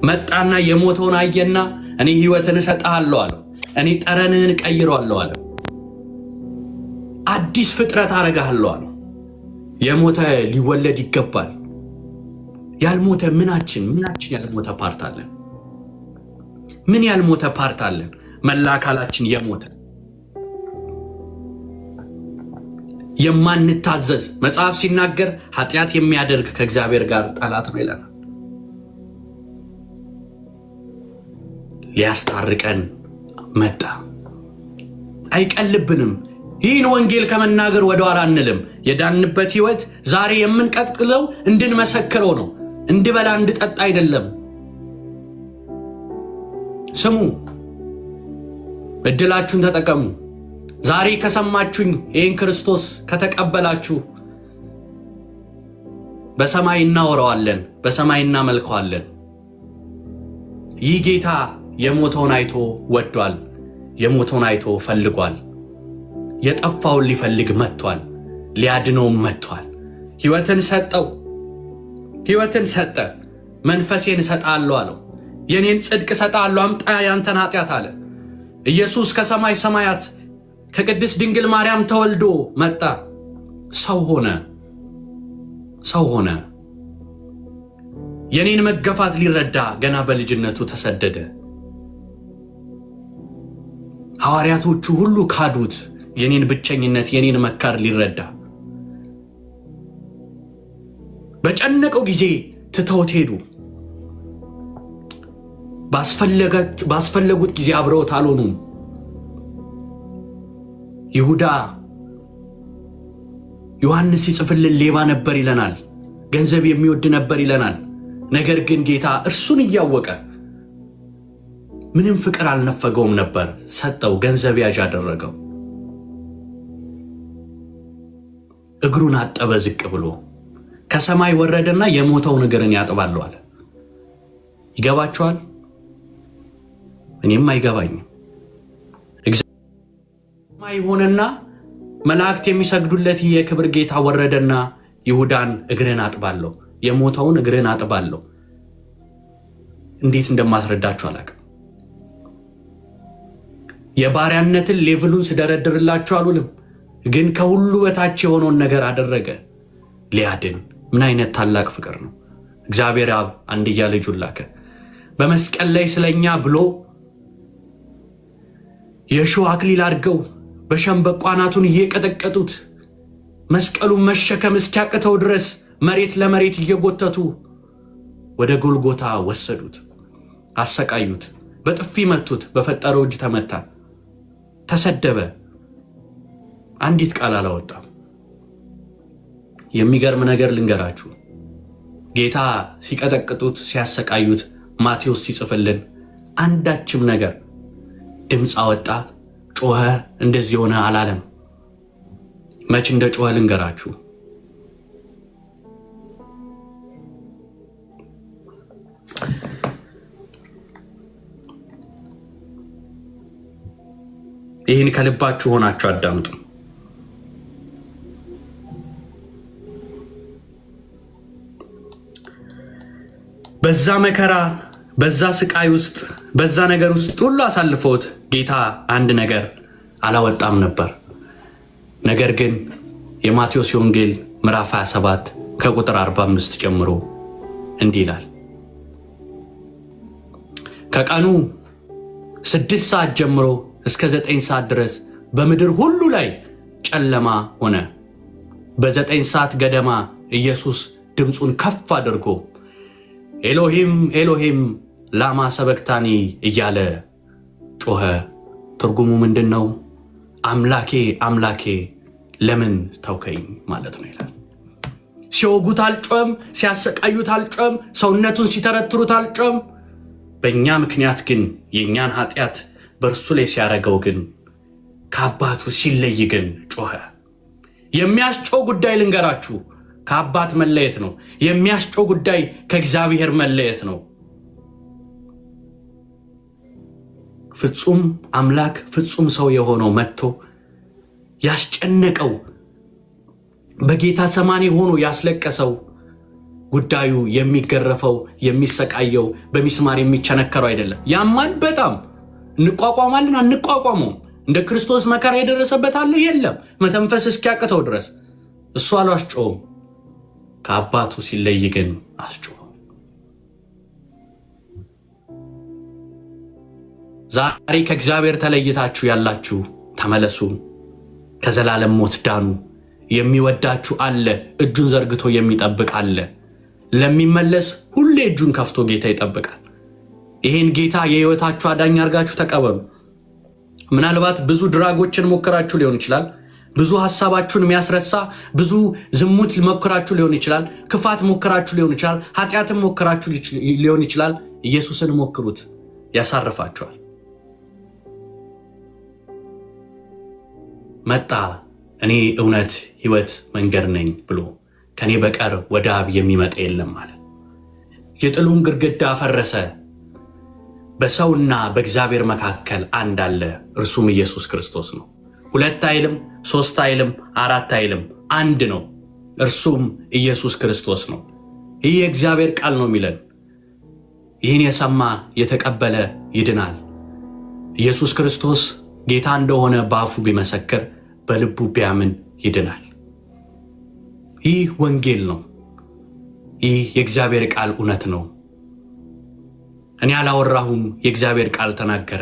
መጣና የሞተውን አየና እኔ ሕይወትን እሰጥሃለሁ አለው። እኔ ጠረንህን ቀይረዋለሁ አለው። አዲስ ፍጥረት አረጋለሁ አለው። የሞተ ሊወለድ ይገባል። ያልሞተ ምናችን ያልሞተ ፓርት አለን? ምን ያልሞተ ፓርት አለን? መላ አካላችን የሞተ የማንታዘዝ መጽሐፍ ሲናገር ኃጢአት የሚያደርግ ከእግዚአብሔር ጋር ጠላት ነው ይላል። ሊያስታርቀን መጣ። አይቀልብንም። ይህን ወንጌል ከመናገር ወደኋላ አንልም። የዳንበት ሕይወት ዛሬ የምንቀጥለው እንድንመሰክረው ነው። እንድበላ እንድጠጣ አይደለም። ስሙ፣ እድላችሁን ተጠቀሙ። ዛሬ ከሰማችሁኝ ይህን ክርስቶስ ከተቀበላችሁ በሰማይ እናወራዋለን፣ በሰማይ እናመልከዋለን። ይህ ጌታ የሞተውን አይቶ ወዷል። የሞተውን አይቶ ፈልጓል። የጠፋውን ሊፈልግ መጥቷል። ሊያድነውም መጥቷል። ሕይወትን ሰጠው። ሕይወትን ሰጠ። መንፈሴን እሰጣለሁ አለው። የኔን ጽድቅ እሰጣለሁ፣ አምጣ ያንተን ኃጢአት አለ። ኢየሱስ ከሰማይ ሰማያት ከቅድስት ድንግል ማርያም ተወልዶ መጣ። ሰው ሆነ። ሰው ሆነ። የኔን መገፋት ሊረዳ ገና በልጅነቱ ተሰደደ። ሐዋርያቶቹ ሁሉ ካዱት። የኔን ብቸኝነት የኔን መካር ሊረዳ በጨነቀው ጊዜ ትተውት ሄዱ። ባስፈለጉት ጊዜ አብረውት አልሆኑም። ይሁዳ ዮሐንስ ሲጽፍልን ሌባ ነበር ይለናል፣ ገንዘብ የሚወድ ነበር ይለናል። ነገር ግን ጌታ እርሱን እያወቀ ምንም ፍቅር አልነፈገውም ነበር፣ ሰጠው፣ ገንዘብ ያዥ አደረገው። እግሩን አጠበ ዝቅ ብሎ። ከሰማይ ወረደና የሞተውን እግርን ያጥባሉ አለ። ይገባችኋል? እኔም አይገባኝም። ሰማይ ሆነና መላእክት የሚሰግዱለት የክብር ጌታ ወረደና ይሁዳን እግርን አጥባለሁ፣ የሞተውን እግርን አጥባለሁ። እንዴት እንደማስረዳችሁ አላውቅም። የባሪያነትን ሌቭሉን ስደረድርላችሁ አሉልም፣ ግን ከሁሉ በታች የሆነውን ነገር አደረገ ሊያድን። ምን አይነት ታላቅ ፍቅር ነው! እግዚአብሔር አብ አንድያ ልጁን ላከ። በመስቀል ላይ ስለኛ ብሎ የእሾህ አክሊል አድርገው በሸምበቆ አናቱን እየቀጠቀጡት መስቀሉን መሸከም እስኪያቅተው ድረስ መሬት ለመሬት እየጎተቱ ወደ ጎልጎታ ወሰዱት፣ አሰቃዩት፣ በጥፊ መቱት፣ በፈጠረው እጅ ተመታ፣ ተሰደበ። አንዲት ቃል አላወጣም። የሚገርም ነገር ልንገራችሁ። ጌታ ሲቀጠቅጡት ሲያሰቃዩት ማቴዎስ ሲጽፍልን አንዳችም ነገር ድምፅ አወጣ፣ ጮኸ፣ እንደዚህ ሆነ አላለም። መች እንደ ጮኸ ልንገራችሁ። ይህን ከልባችሁ ሆናችሁ አዳምጡ። በዛ መከራ በዛ ስቃይ ውስጥ በዛ ነገር ውስጥ ሁሉ አሳልፈውት ጌታ አንድ ነገር አላወጣም ነበር። ነገር ግን የማቴዎስ ወንጌል ምዕራፍ 27 ከቁጥር 45 ጀምሮ እንዲህ ይላል። ከቀኑ 6 ሰዓት ጀምሮ እስከ 9 ሰዓት ድረስ በምድር ሁሉ ላይ ጨለማ ሆነ። በ9 ሰዓት ገደማ ኢየሱስ ድምፁን ከፍ አድርጎ ኤሎሂም ኤሎሂም ላማ ሰበክታኒ እያለ ጮኸ። ትርጉሙ ምንድን ነው? አምላኬ አምላኬ ለምን ተውከኝ ማለት ነው ይላል። ሲወጉት አልጮኸም፣ ሲያሰቃዩት አልጮኸም፣ ሰውነቱን ሲተረትሩት አልጮኸም። በእኛ ምክንያት ግን የእኛን ኃጢአት በእርሱ ላይ ሲያደርገው ግን ከአባቱ ሲለይ ግን ጮኸ። የሚያስጮህ ጉዳይ ልንገራችሁ፣ ከአባት መለየት ነው። የሚያስጮህ ጉዳይ ከእግዚአብሔር መለየት ነው። ፍጹም አምላክ ፍጹም ሰው የሆነው መጥቶ ያስጨነቀው በጌታ ሰማኒ ሆኖ ያስለቀሰው ጉዳዩ የሚገረፈው የሚሰቃየው በሚስማር የሚቸነከረው አይደለም። ያማን በጣም እንቋቋማለን አንቋቋመውም። እንደ ክርስቶስ መከራ የደረሰበት አለ የለም። መተንፈስ እስኪያቅተው ድረስ እሱ አላስጮኸም። ከአባቱ ሲለይ ግን አስጮኸ። ዛሬ ከእግዚአብሔር ተለይታችሁ ያላችሁ ተመለሱ፣ ከዘላለም ሞት ዳኑ። የሚወዳችሁ አለ፣ እጁን ዘርግቶ የሚጠብቅ አለ። ለሚመለስ ሁሌ እጁን ከፍቶ ጌታ ይጠብቃል። ይሄን ጌታ የህይወታችሁ አዳኝ አድርጋችሁ ተቀበሉ። ምናልባት ብዙ ድራጎችን ሞክራችሁ ሊሆን ይችላል። ብዙ ሐሳባችሁን የሚያስረሳ ብዙ ዝሙት ሞክራችሁ ሊሆን ይችላል። ክፋት ሞክራችሁ ሊሆን ይችላል። ኃጢአትን ሞክራችሁ ሊሆን ይችላል። ኢየሱስን ሞክሩት፣ ያሳርፋችኋል። መጣ እኔ እውነት ሕይወት መንገድ ነኝ ብሎ ከኔ በቀር ወደ አብ የሚመጣ የለም አለ። የጥሉን ግድግዳ ፈረሰ። በሰውና በእግዚአብሔር መካከል አንድ አለ፣ እርሱም ኢየሱስ ክርስቶስ ነው። 2 አይልም፣ 3 አይልም፣ 4 አይልም፣ አንድ ነው፣ እርሱም ኢየሱስ ክርስቶስ ነው። ይህ የእግዚአብሔር ቃል ነው የሚለን። ይህን የሰማ የተቀበለ ይድናል። ኢየሱስ ክርስቶስ ጌታ እንደሆነ በአፉ ቢመሰክር በልቡ ቢያምን ይድናል። ይህ ወንጌል ነው። ይህ የእግዚአብሔር ቃል እውነት ነው። እኔ አላወራሁም፣ የእግዚአብሔር ቃል ተናገረ።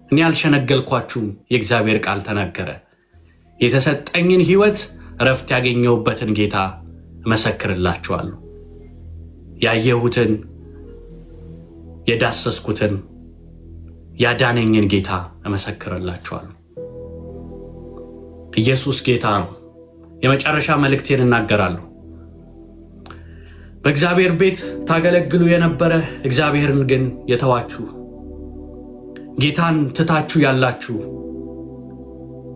እኔ አልሸነገልኳችሁም፣ የእግዚአብሔር ቃል ተናገረ። የተሰጠኝን ሕይወት እረፍት ያገኘሁበትን ጌታ እመሰክርላችኋለሁ። ያየሁትን የዳሰስኩትን ያዳነኝን ጌታ እመሰክርላችኋለሁ። ኢየሱስ ጌታ ነው። የመጨረሻ መልእክቴን እናገራለሁ። በእግዚአብሔር ቤት ታገለግሉ የነበረ እግዚአብሔርን ግን የተዋችሁ፣ ጌታን ትታችሁ ያላችሁ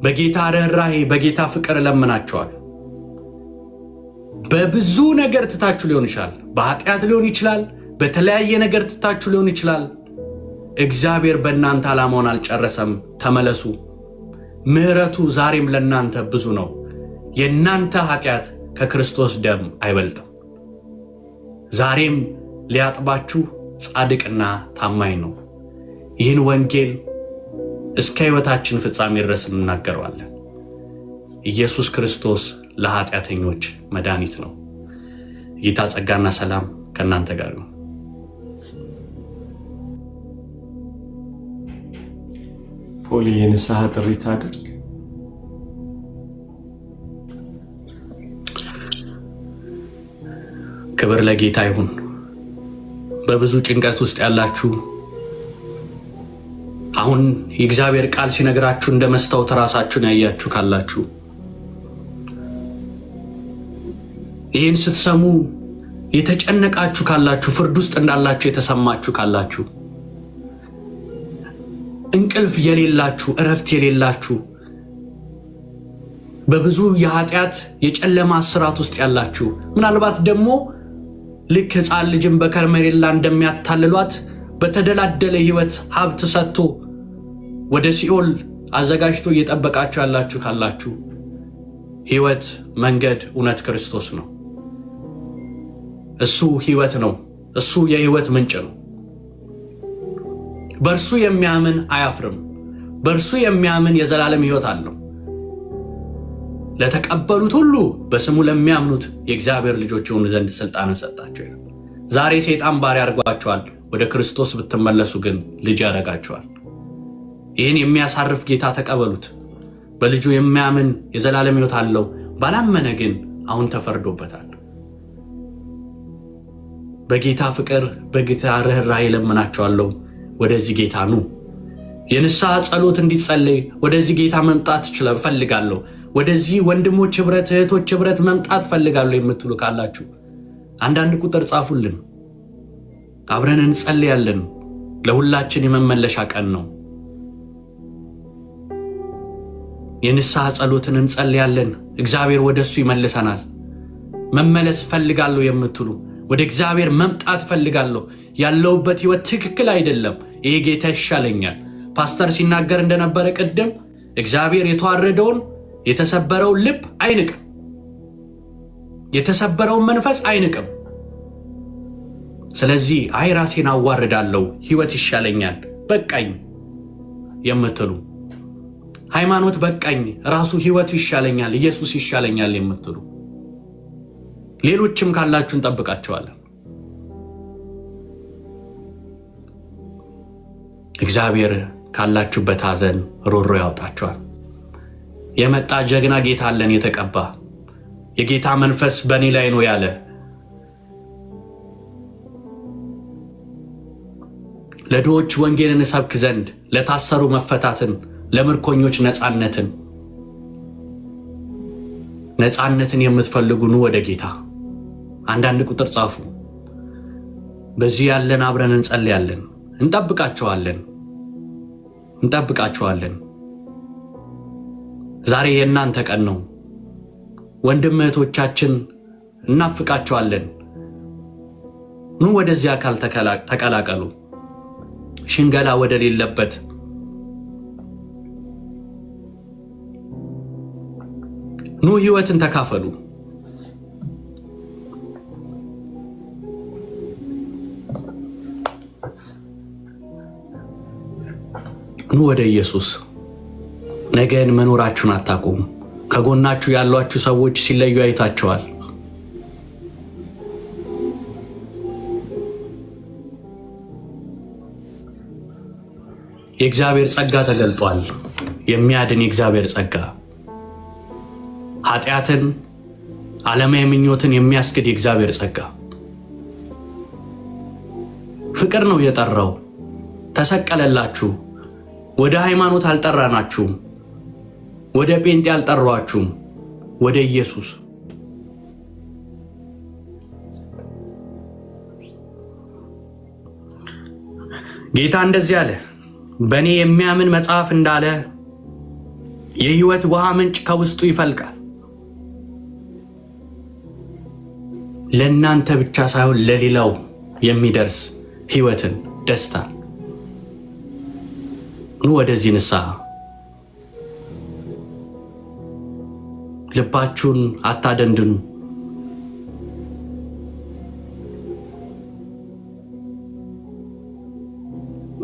በጌታ ርኅራኄ በጌታ ፍቅር ለምናችኋል። በብዙ ነገር ትታችሁ ሊሆን ይችላል። በኃጢአት ሊሆን ይችላል። በተለያየ ነገር ትታችሁ ሊሆን ይችላል። እግዚአብሔር በእናንተ ዓላማውን አልጨረሰም። ተመለሱ። ምሕረቱ ዛሬም ለእናንተ ብዙ ነው። የእናንተ ኃጢአት ከክርስቶስ ደም አይበልጥም። ዛሬም ሊያጥባችሁ ጻድቅና ታማኝ ነው። ይህን ወንጌል እስከ ሕይወታችን ፍጻሜ ድረስ እንናገረዋለን። ኢየሱስ ክርስቶስ ለኃጢአተኞች መድኃኒት ነው። ጌታ ጸጋና ሰላም ከእናንተ ጋር ነው። ፖሊ የንስሐ ጥሪ ታድርግ። ክብር ለጌታ ይሁን። በብዙ ጭንቀት ውስጥ ያላችሁ አሁን የእግዚአብሔር ቃል ሲነግራችሁ እንደ መስታወት ራሳችሁን ያያችሁ ካላችሁ፣ ይህን ስትሰሙ የተጨነቃችሁ ካላችሁ፣ ፍርድ ውስጥ እንዳላችሁ የተሰማችሁ ካላችሁ፣ እንቅልፍ የሌላችሁ፣ እረፍት የሌላችሁ፣ በብዙ የኃጢአት የጨለማ እስራት ውስጥ ያላችሁ፣ ምናልባት ደግሞ ልክ ሕፃን ልጅን በከረሜላ እንደሚያታልሏት በተደላደለ ሕይወት ሀብት ሰጥቶ ወደ ሲኦል አዘጋጅቶ እየጠበቃችሁ ያላችሁ ካላችሁ፣ ሕይወት፣ መንገድ፣ እውነት ክርስቶስ ነው። እሱ ሕይወት ነው። እሱ የሕይወት ምንጭ ነው። በእርሱ የሚያምን አያፍርም። በእርሱ የሚያምን የዘላለም ሕይወት አለው። ለተቀበሉት ሁሉ በስሙ ለሚያምኑት የእግዚአብሔር ልጆች የሆኑ ዘንድ ስልጣንን ሰጣቸው። ዛሬ ሰይጣን ባሪያ አድርጓቸዋል። ወደ ክርስቶስ ብትመለሱ ግን ልጅ ያደርጋቸዋል። ይህን የሚያሳርፍ ጌታ ተቀበሉት። በልጁ የሚያምን የዘላለም ሕይወት አለው። ባላመነ ግን አሁን ተፈርዶበታል። በጌታ ፍቅር በጌታ ርኅራኄ ለምናቸዋለሁ። ወደዚህ ጌታ ኑ። የንስሐ ጸሎት እንዲጸለይ ወደዚህ ጌታ መምጣት እፈልጋለሁ። ወደዚህ ወንድሞች ህብረት እህቶች ህብረት መምጣት እፈልጋለሁ የምትሉ ካላችሁ አንዳንድ ቁጥር ጻፉልን። አብረን እንጸልያለን። ለሁላችን የመመለሻ ቀን ነው። የንስሐ ጸሎትን እንጸልያለን። እግዚአብሔር ወደሱ ይመልሰናል። መመለስ እፈልጋለሁ የምትሉ ወደ እግዚአብሔር መምጣት እፈልጋለሁ፣ ያለውበት ህይወት ትክክል አይደለም፣ ይሄ ጌታ ይሻለኛል። ፓስተር ሲናገር እንደነበረ ቅድም እግዚአብሔር የተዋረደውን የተሰበረውን ልብ አይንቅም፣ የተሰበረውን መንፈስ አይንቅም። ስለዚህ አይ ራሴን አዋርዳለሁ፣ ህይወት ይሻለኛል፣ በቃኝ የምትሉ ሃይማኖት በቃኝ፣ ራሱ ህይወቱ ይሻለኛል፣ ኢየሱስ ይሻለኛል የምትሉ ሌሎችም ካላችሁ እንጠብቃቸዋለን። እግዚአብሔር ካላችሁበት ሐዘን ሮሮ ያወጣቸዋል። የመጣ ጀግና ጌታ አለን፣ የተቀባ የጌታ መንፈስ በእኔ ላይ ነው ያለ ለድሆች ወንጌልን እሰብክ ዘንድ፣ ለታሰሩ መፈታትን፣ ለምርኮኞች ነፃነትን የምትፈልጉ ኑ ወደ ጌታ። አንዳንድ ቁጥር ጻፉ። በዚህ ያለን አብረን እንጸልያለን። እንጠብቃቸዋለን። ዛሬ የእናንተ ቀን ነው። ወንድም እህቶቻችን እናፍቃቸዋለን። ኑ ወደዚህ አካል ተቀላቀሉ። ሽንገላ ወደ ሌለበት ኑ ህይወትን ተካፈሉ። ኑ ወደ ኢየሱስ። ነገን መኖራችሁን አታቁም። ከጎናችሁ ያሏችሁ ሰዎች ሲለዩ አይታቸዋል። የእግዚአብሔር ጸጋ ተገልጧል። የሚያድን የእግዚአብሔር ጸጋ ኃጢአትን ዓለማዊ ምኞትን የሚያስክድ የእግዚአብሔር ጸጋ ፍቅር ነው የጠራው። ተሰቀለላችሁ። ወደ ሃይማኖት አልጠራናችሁም። ወደ ጴንጤ አልጠራችሁም። ወደ ኢየሱስ። ጌታ እንደዚህ አለ፣ በእኔ የሚያምን መጽሐፍ እንዳለ የህይወት ውሃ ምንጭ ከውስጡ ይፈልቃል። ለእናንተ ብቻ ሳይሆን ለሌላው የሚደርስ ህይወትን፣ ደስታ። ኑ ወደዚህ ንስሐ። ልባችሁን አታደንድኑ።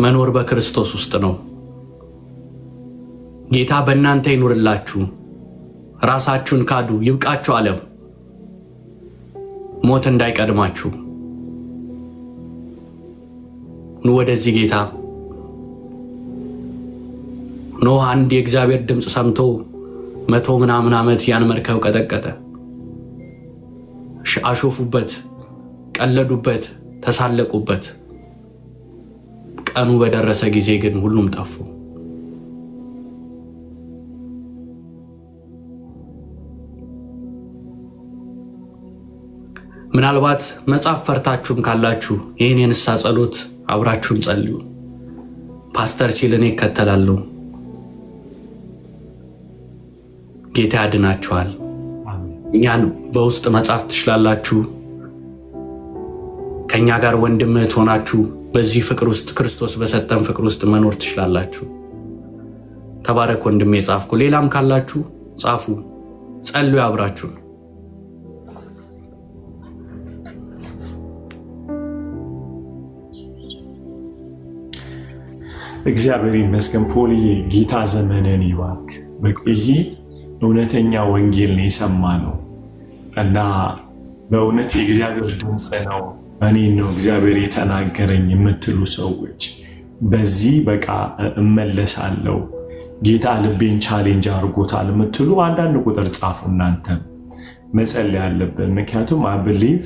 መኖር በክርስቶስ ውስጥ ነው። ጌታ በእናንተ ይኑርላችሁ። ራሳችሁን ካዱ። ይብቃችሁ ዓለም። ሞት እንዳይቀድማችሁ ኑ ወደዚህ ጌታ። ኖህ አንድ የእግዚአብሔር ድምፅ ሰምቶ 100 ምናምን ዓመት ያን መርከብ ቀጠቀጠ። አሾፉበት፣ ቀለዱበት፣ ተሳለቁበት። ቀኑ በደረሰ ጊዜ ግን ሁሉም ጠፉ። ምናልባት መጽሐፍ ፈርታችሁም ካላችሁ ይህን የንስሐ ጸሎት አብራችሁን ጸልዩ። ፓስተር ሲል እኔ እከተላለሁ። ጌታ ያድናችኋል። እኛን በውስጥ መጻፍ ትችላላችሁ። ከኛ ጋር ወንድም እህት ሆናችሁ በዚህ ፍቅር ውስጥ ክርስቶስ በሰጠን ፍቅር ውስጥ መኖር ትችላላችሁ። ተባረክ ወንድሜ ጻፍኩ። ሌላም ካላችሁ ጻፉ፣ ጸልዩ አብራችሁ። እግዚአብሔር ይመስገን። ፖልዬ ጌታ ዘመንን ይባርክ። ይሄ እውነተኛ ወንጌል ነው የሰማነው እና በእውነት የእግዚአብሔር ድምፅ ነው እኔ ነው እግዚአብሔር የተናገረኝ የምትሉ ሰዎች በዚህ በቃ እመለሳለሁ ጌታ ልቤን ቻሌንጅ አድርጎታል የምትሉ አንዳንድ ቁጥር ጻፉ። እናንተ መጸለይ ያለብን ምክንያቱም አይ ቢሊቭ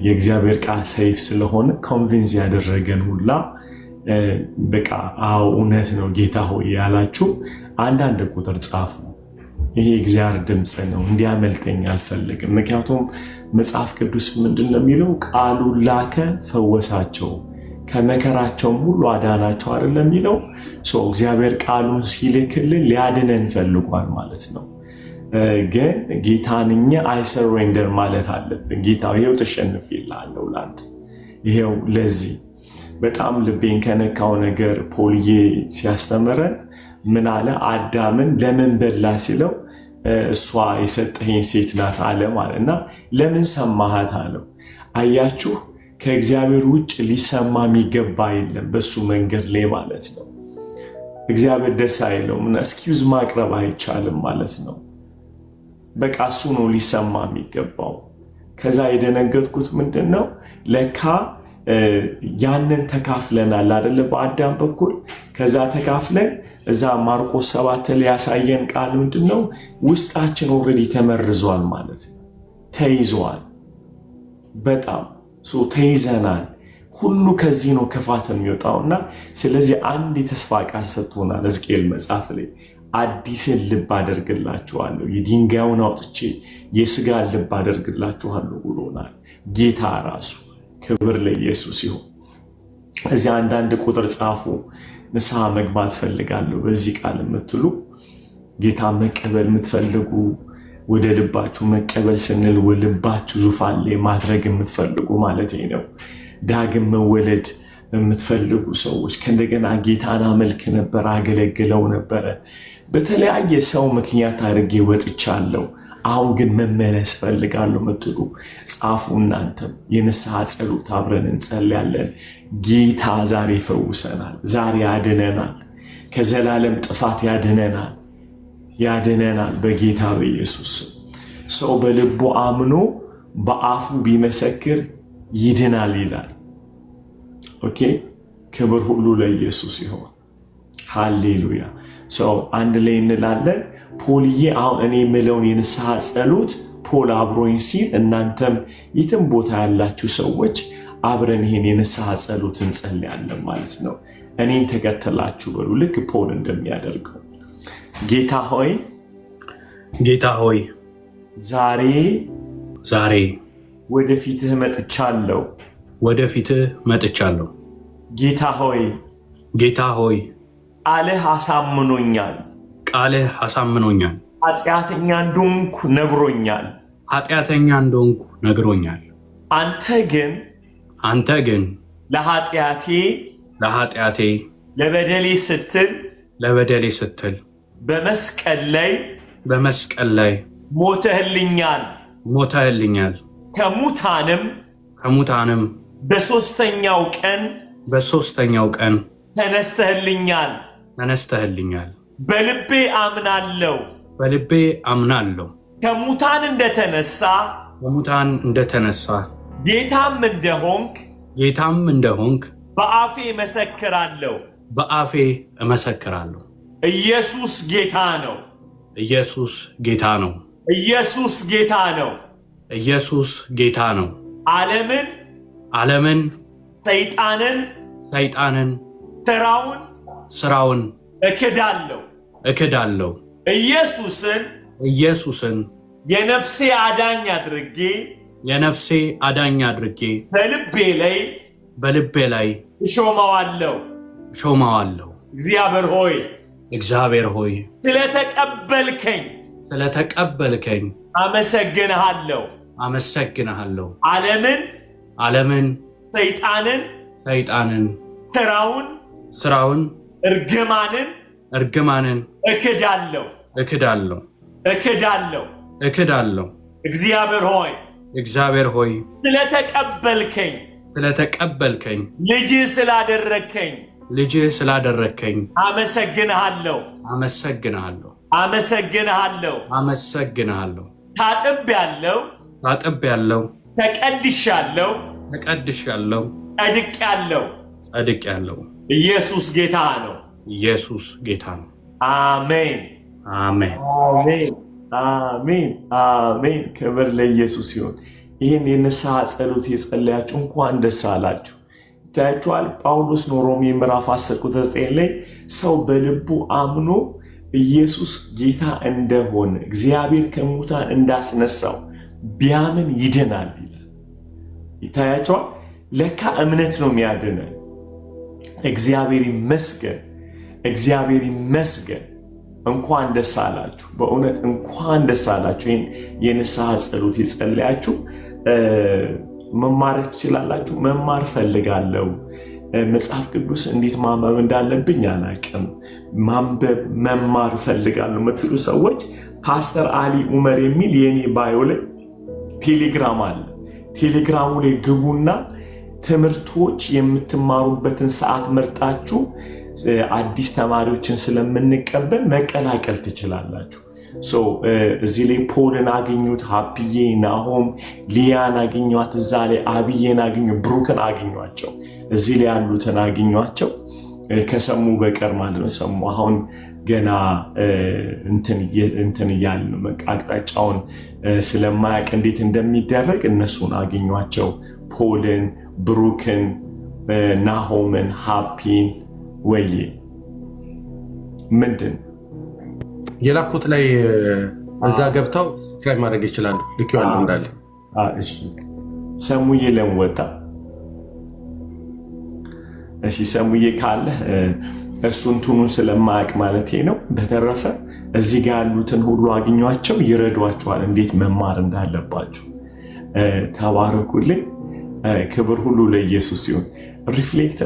የእግዚአብሔር ቃል ሰይፍ ስለሆነ ኮንቪንስ ያደረገን ሁላ በቃ አዎ እውነት ነው ጌታ ሆይ ያላችሁ አንዳንድ ቁጥር ጻፉ። ይሄ እግዚአብሔር ድምፅ ነው እንዲያመልጠኝ አልፈልግም። ምክንያቱም መጽሐፍ ቅዱስ ምንድነው የሚለው? ቃሉን ላከ ፈወሳቸው ከመከራቸውም ሁሉ አዳናቸው አይደለም የሚለው? እግዚአብሔር ቃሉን ሲልክልን ሊያድነን ፈልጓል ማለት ነው። ግን ጌታን እኛ አይ ሰሬንደር ማለት አለብን። ጌታ ይሄው ተሸንፌልሃለሁ ላንተ። ይሄው ለዚህ በጣም ልቤን ከነካው ነገር ፖልዬ ሲያስተምረን ምን አለ? አዳምን ለምን በላ ሲለው እሷ የሰጠኸኝ ሴት ናት አለ ማለትና ለምን ሰማሃት አለው። አያችሁ ከእግዚአብሔር ውጭ ሊሰማ የሚገባ የለም በሱ መንገድ ላይ ማለት ነው። እግዚአብሔር ደስ አይለውም እና ኤክስኪውዝ ማቅረብ አይቻልም ማለት ነው። በቃ እሱ ነው ሊሰማ የሚገባው። ከዛ የደነገጥኩት ምንድነው ለካ ያንን ተካፍለናል አይደለ? በአዳም በኩል ከዛ ተካፍለን እዛ ማርቆስ 7 ላይ ያሳየን ቃል ምንድነው? ውስጣችን ኦልሬዲ ተመርዟል ማለት ነው። ተይዟል። በጣም ተይዘናል። ሁሉ ከዚህ ነው ክፋት የሚወጣውና ስለዚህ አንድ የተስፋ ቃል ሰጥቶናል ሕዝቅኤል መጽሐፍ ላይ አዲስን ልብ አደርግላችኋለሁ የድንጋዩን አውጥቼ የሥጋን ልብ አደርግላችኋለሁ ብሎናል ጌታ ራሱ። ክብር ለኢየሱስ ይሁን። እዚህ አንዳንድ ቁጥር ጻፉ። ንስሐ መግባት ፈልጋለሁ በዚህ ቃል የምትሉ ጌታ መቀበል የምትፈልጉ ወደ ልባችሁ መቀበል ስንል ወልባችሁ ዙፋን ላይ ማድረግ የምትፈልጉ ማለት ነው። ዳግም መወለድ የምትፈልጉ ሰዎች ከእንደገና ጌታን አመልክ ነበር አገለግለው ነበረ በተለያየ ሰው ምክንያት አድርጌ ወጥቻለሁ አሁን ግን መመለስ ፈልጋለሁ የምትሉ ጻፉ። እናንተም የንስሐ ጸሎት አብረን እንጸልያለን። ጌታ ዛሬ ይፈውሰናል፣ ዛሬ ያድነናል፣ ከዘላለም ጥፋት ያድነናል በጌታ በኢየሱስ። ሰው በልቡ አምኖ በአፉ ቢመሰክር ይድናል ይላል። ኦኬ ክብር ሁሉ ለኢየሱስ ይሁን። ሃሌሉያ። ሰው አንድ ላይ እንላለን። ፖልዬ አሁን እኔ የምለውን የንስሐ ጸሎት ፖል አብሮኝ ሲል እናንተም የትም ቦታ ያላችሁ ሰዎች አብረን ይሄን የንስሐ ጸሎት እንጸልያለን ማለት ነው። እኔን ተከተላችሁ በሉ ልክ ፖል እንደሚያደርገው። ጌታ ሆይ ዛሬ ወደፊትህ መጥቻለሁ። ጌታ ሆይ ቃልህ አሳምኖኛል። ኃጢአተኛ እንደሆንኩ ነግሮኛል። አንተ ግን ለኃጢአቴ ለበደሌ ስትል በመስቀል ላይ ሞተህልኛል። ከሙታንም በሦስተኛው ቀን ተነስተህልኛል። በልቤ አምናለሁ ከሙታን እንደተነሳ ጌታም እንደሆንክ በአፌ እመሰክራለሁ። ኢየሱስ ጌታ ነው። ዓለምን ሰይጣንን ስራውን እክዳለሁ። ኢየሱስን የነፍሴ አዳኝ አድርጌ በልቤ ላይ ሾመዋለሁ። እግዚአብሔር ሆይ ስለተቀበልከኝ አመሰግንሃለሁ። ዓለምን ሰይጣንን ስራውን እርግማንን እክዳለሁ። እግዚአብሔር ሆይ ስለተቀበልከኝ ልጅ ልጅህ ስላደረከኝ አመሰግንሃለሁ። አመሰግንሃለሁ። አመሰግንሃለሁ። አመሰግንሃለሁ። ታጥቤያለሁ። ታጥቤያለሁ። ተቀድሻለሁ። ተቀድሻለሁ። ጸድቄያለሁ። ጸድቄያለሁ። ኢየሱስ ጌታ ነው። ኢየሱስ ጌታ ነው። አሜን አሜን አሜን አሜን አሜን። ክብር ለኢየሱስ ይሁን። ይህን የንስሐ ጸሎት የጸለያችሁ እንኳን ደስ አላችሁ። ታያችኋል። ጳውሎስ ነው ሮሜ ምዕራፍ 10 ቁጥር 9 ላይ ሰው በልቡ አምኖ ኢየሱስ ጌታ እንደሆነ እግዚአብሔር ከሙታን እንዳስነሳው ቢያምን ይድናል ይላል። ይታያችኋል። ለካ እምነት ነው የሚያድነን። እግዚአብሔር ይመስገን፣ እግዚአብሔር ይመስገን። እንኳን ደስ አላችሁ። በእውነት እንኳን ደስ አላችሁ። ይህን የንስሐ ጸሎት የጸለያችሁ መማር ትችላላችሁ። መማር ፈልጋለሁ፣ መጽሐፍ ቅዱስ እንዴት ማንበብ እንዳለብኝ አላቅም፣ ማንበብ መማር ፈልጋለሁ የምትሉ ሰዎች ፓስተር አሊ ኡመር የሚል የኔ ባዮ ላይ ቴሌግራም አለ። ቴሌግራሙ ላይ ግቡና ትምህርቶች የምትማሩበትን ሰዓት መርጣችሁ አዲስ ተማሪዎችን ስለምንቀበል መቀላቀል ትችላላችሁ። እዚህ ላይ ፖልን አገኙት፣ ሀፒዬ፣ ናሆም፣ ሊያን አገኟት። እዛ ላይ አብዬን አገኙ፣ ብሩክን አገኟቸው። እዚህ ላይ ያሉትን አገኟቸው ከሰሙ በቀር ማለት ነው። ሰሙ አሁን ገና እንትን እያለ ነው። አቅጣጫውን ስለማያውቅ እንዴት እንደሚደረግ እነሱን አገኟቸው። ፖልን፣ ብሩክን፣ ናሆምን፣ ሃፒን ወዬ ምንድን የላኩት ላይ እዛ ገብተው ስክራይብ ማድረግ ይችላሉ። ልክ ያለው እንዳለ እሺ። ሰሙዬ ለምወጣ እሺ። ሰሙዬ ካለ እሱ እንትኑን ስለማያውቅ ማለት ነው። በተረፈ እዚህ ጋር ያሉትን ሁሉ አግኟቸው፣ ይረዷቸዋል እንዴት መማር እንዳለባቸው። ተባረኩልኝ። ክብር ሁሉ ለኢየሱስ ይሁን። ሪፍሌክት